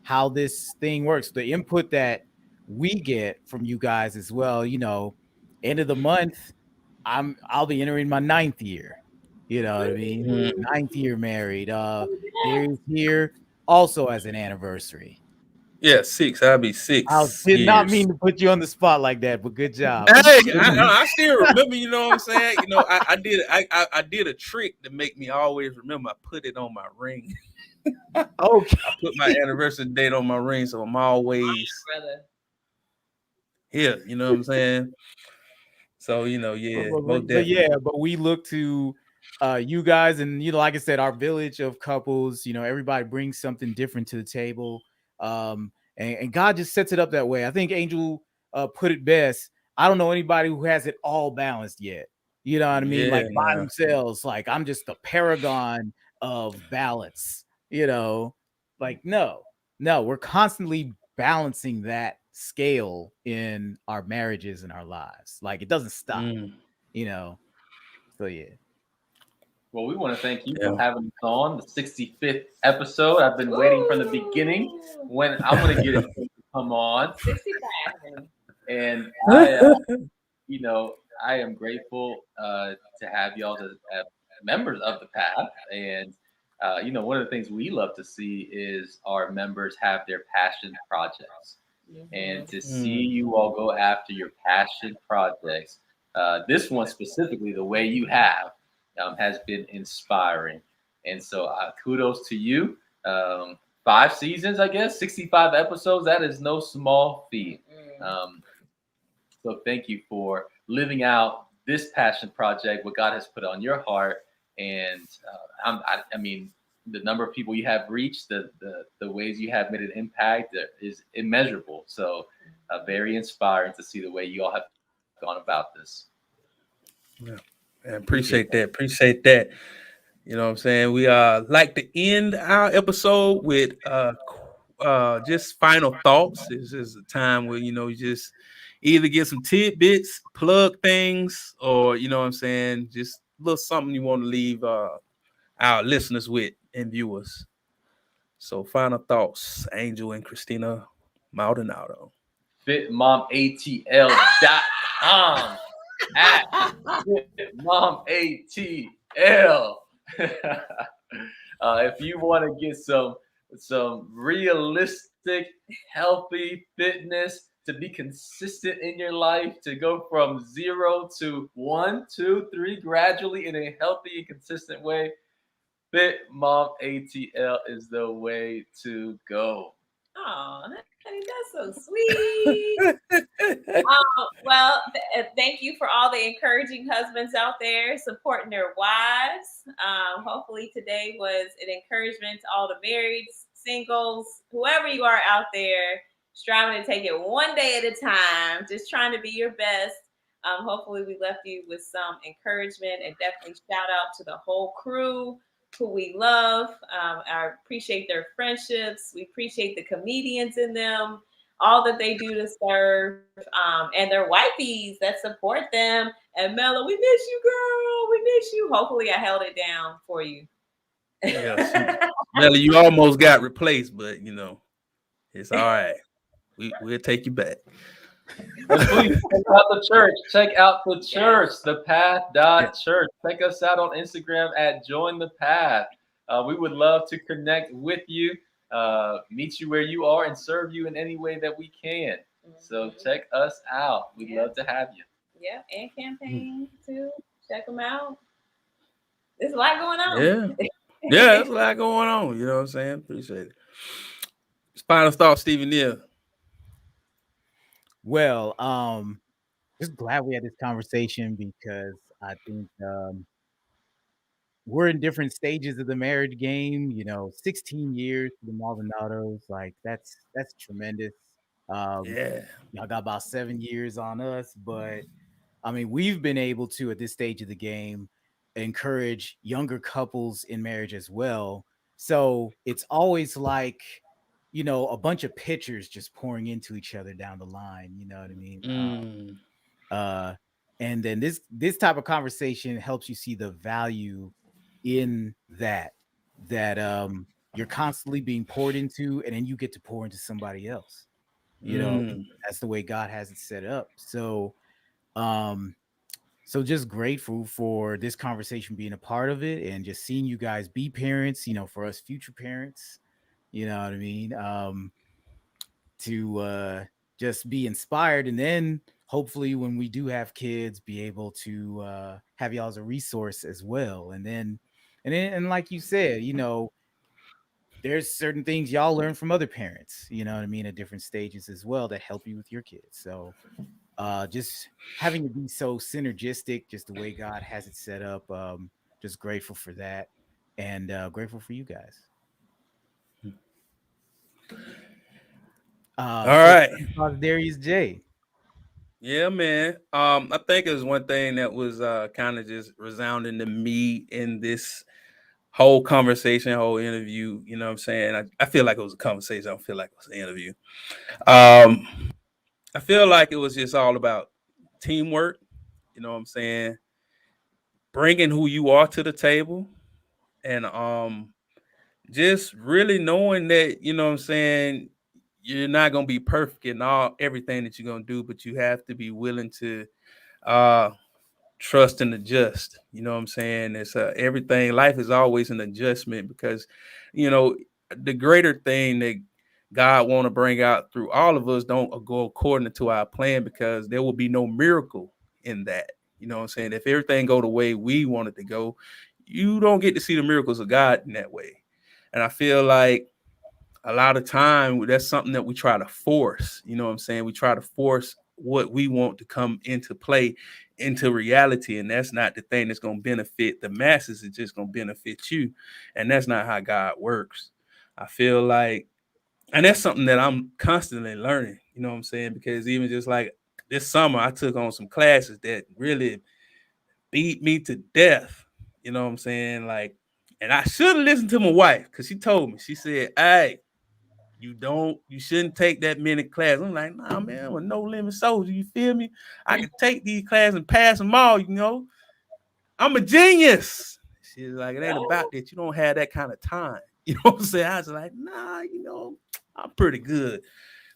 how this thing works, the input that we get from you guys as well. End of the month, I'll be entering my 9th year. You know what I mean? 9th year married. Darius here also as an anniversary. Yeah, 6. I'll be 6. I did not mean to put you on the spot like that, but good job. Hey, I still remember. You know what I'm saying? I did a trick to make me always remember. I put it on my ring. Okay. I put my anniversary date on my ring, so I'm always here. You know what I'm saying? So yeah, but we look to you guys, and like I said, our village of couples. Everybody brings something different to the table, and God just sets it up that way. I think Angel put it best. I don't know anybody who has it all balanced yet. You know what I mean? Like by themselves. Like, I'm just the paragon of balance. Like no, we're constantly balancing that scale in our marriages and our lives. Like, it doesn't stop. So yeah. Well, we want to thank you for having us on the 65th episode. I've been waiting from the beginning when I'm going to get it to come on. 65. And I am grateful to have y'all as members of the path. And one of the things we love to see is our members have their passion projects. And to see you all go after your passion projects, this one specifically, the way you have, has been inspiring. And so kudos to you. 5 seasons, I guess, 65 episodes. That is no small feat. So thank you for living out this passion project, what God has put on your heart. And I mean, the number of people you have reached, the ways you have made an impact is immeasurable. So very inspiring to see the way you all have gone about this. Yeah, and appreciate that. Appreciate that. You know what I'm saying? We like to end our episode with just final thoughts. This is a time where you just either get some tidbits, plug things, or you know what I'm saying, just a little something you want to leave our listeners with and viewers. So final thoughts, Angel and Christina Maldonado. FitMomATL.com at FitMomATL. If you want to get some realistic, healthy fitness to be consistent in your life, to go from 0 to 1, 2, 3 gradually in a healthy and consistent way, FitMomATL is the way to go. Oh, that's so sweet. Well, thank you for all the encouraging husbands out there supporting their wives. Hopefully today was an encouragement to all the married, singles, whoever you are out there, striving to take it one day at a time, just trying to be your best. Hopefully we left you with some encouragement, and definitely shout out to the whole crew who we love. I appreciate their friendships. We appreciate the comedians in them, all that they do to serve, and their wifeys that support them. And Mella, we miss you, girl. We miss you. Hopefully I held it down for you. Yeah, Mella, you almost got replaced, but it's all right. We'll take you back. And please check out the church. Check out the church, thepath.church. Check us out on Instagram at Join the Path. We would love to connect with you, meet you where you are, and serve you in any way that we can. So check us out. We'd love to have you. Yeah, and campaign too. Check them out. There's a lot going on. Yeah, there's a lot going on. You know what I'm saying? Appreciate it. Final thought, Stephen Neal. Well, just glad we had this conversation, because I think we're in different stages of the marriage game. 16 years for the Maldonados, like that's tremendous. Yeah, Y'all got about 7 years on us, but I mean, we've been able to, at this stage of the game, encourage younger couples in marriage as well. So it's always like, a bunch of pitchers just pouring into each other down the line. You know what I mean? And then this type of conversation helps you see the value in that you're constantly being poured into, and then you get to pour into somebody else. That's the way God has it set up. So just grateful for this conversation, being a part of it, and just seeing you guys be parents, for us future parents, you know what I mean? To just be inspired, and then hopefully when we do have kids, be able to have y'all as a resource as well. And like you said, there's certain things y'all learn from other parents, you know what I mean, at different stages as well, that help you with your kids. So just having to be so synergistic, just the way God has it set up. Just grateful for that, and grateful for you guys. All right, Darius J. Yeah, man. I think it was one thing that was kind of just resounding to me in this whole conversation, whole interview. You know what I'm saying? I feel like it was a conversation. I don't feel like it was an interview. I feel like it was just all about teamwork. You know what I'm saying? Bringing who you are to the table, and just really knowing that, you know what I'm saying, you're not gonna be perfect in everything that you're gonna do, but you have to be willing to trust and adjust. You know what I'm saying? It's everything. Life is always an adjustment, because the greater thing that God want to bring out through all of us don't go according to our plan, because there will be no miracle in that. You know what I'm saying? If everything go the way we want it to go, you don't get to see the miracles of God in that way. And I feel like a lot of time that's something that we try to force. You know what I'm saying? We try to force what we want to come into play, into reality, and that's not the thing that's going to benefit the masses. It's just going to benefit you, and that's not how God works. I feel like, and that's something that I'm constantly learning. You know what I'm saying? Because even just like this summer, I took on some classes that really beat me to death. You know what I'm saying? Like, and I should have listened to my wife because she told me. She said, "Hey, you shouldn't take that many classes." I'm like, "Nah, man, I'm a no limit soldier. You feel me? I can take these classes and pass them all. You know, I'm a genius." She's like, "It ain't about that. You don't have that kind of time." You know what I'm saying? I was like, "Nah, you know, I'm pretty good."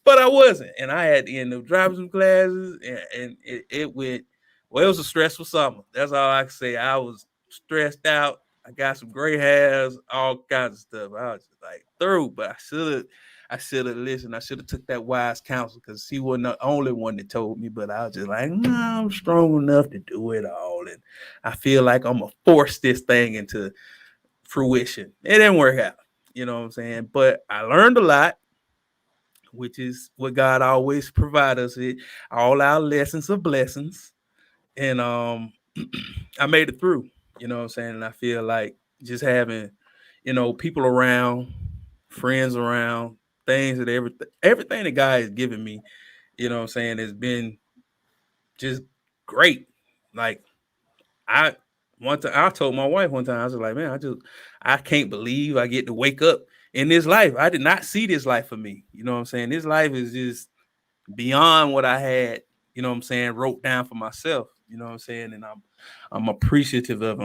But I wasn't. And I had to end up dropping some classes, and it went, well, it was a stressful summer. That's all I can say. I was stressed out. I got some gray hairs, all kinds of stuff. I was just like through, but I should have listened. I should have took that wise counsel because he wasn't the only one that told me, but I was just like, nah, I'm strong enough to do it all. And I feel like I'm going to force this thing into fruition. It didn't work out. You know what I'm saying? But I learned a lot, which is what God always provides us with. All our lessons are blessings. And I made it through, you know what I'm saying? And I feel like just having, people around, friends around, things that everything that God has given me, you know what I'm saying, has been just great. Like I told my wife one time, I was like, man, I can't believe I get to wake up in this life. I did not see this life for me. You know what I'm saying? This life is just beyond what I had, you know what I'm saying, wrote down for myself. You know what I'm saying? And I'm appreciative of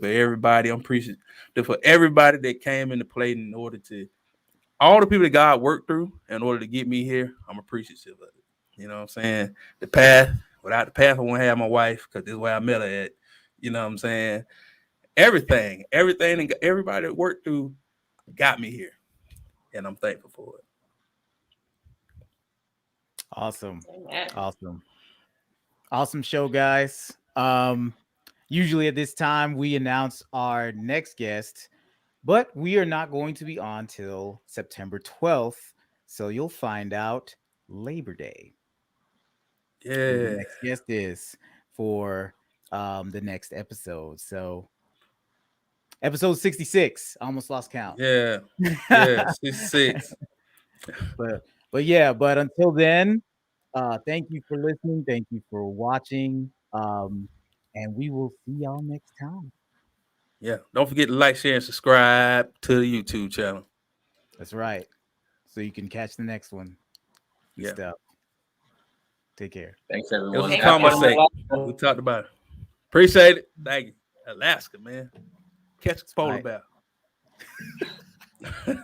everybody. I'm appreciative for everybody that came into play in order to, all the people that God worked through in order to get me here. I'm appreciative of it. You know what I'm saying? The path, without the path, I wouldn't have my wife because this is where I met her at. You know what I'm saying? Everything and everybody that worked through got me here. And I'm thankful for it. Awesome. Awesome show, guys. Usually at this time we announce our next guest, but we are not going to be on till September 12th, so you'll find out Labor Day. Yeah. Who the next guest is for the next episode. So episode 66. I almost lost count. Yeah. 66. But until then, thank you for listening. Thank you for watching. And we will see y'all next time. Yeah. Don't forget to like, share, and subscribe to the YouTube channel. That's right. So you can catch the next one. Stuff. Take care. Thanks, everyone. It was a conversation. We talked about it. Appreciate it. Thank you. Alaska, man. Catch a polar bear.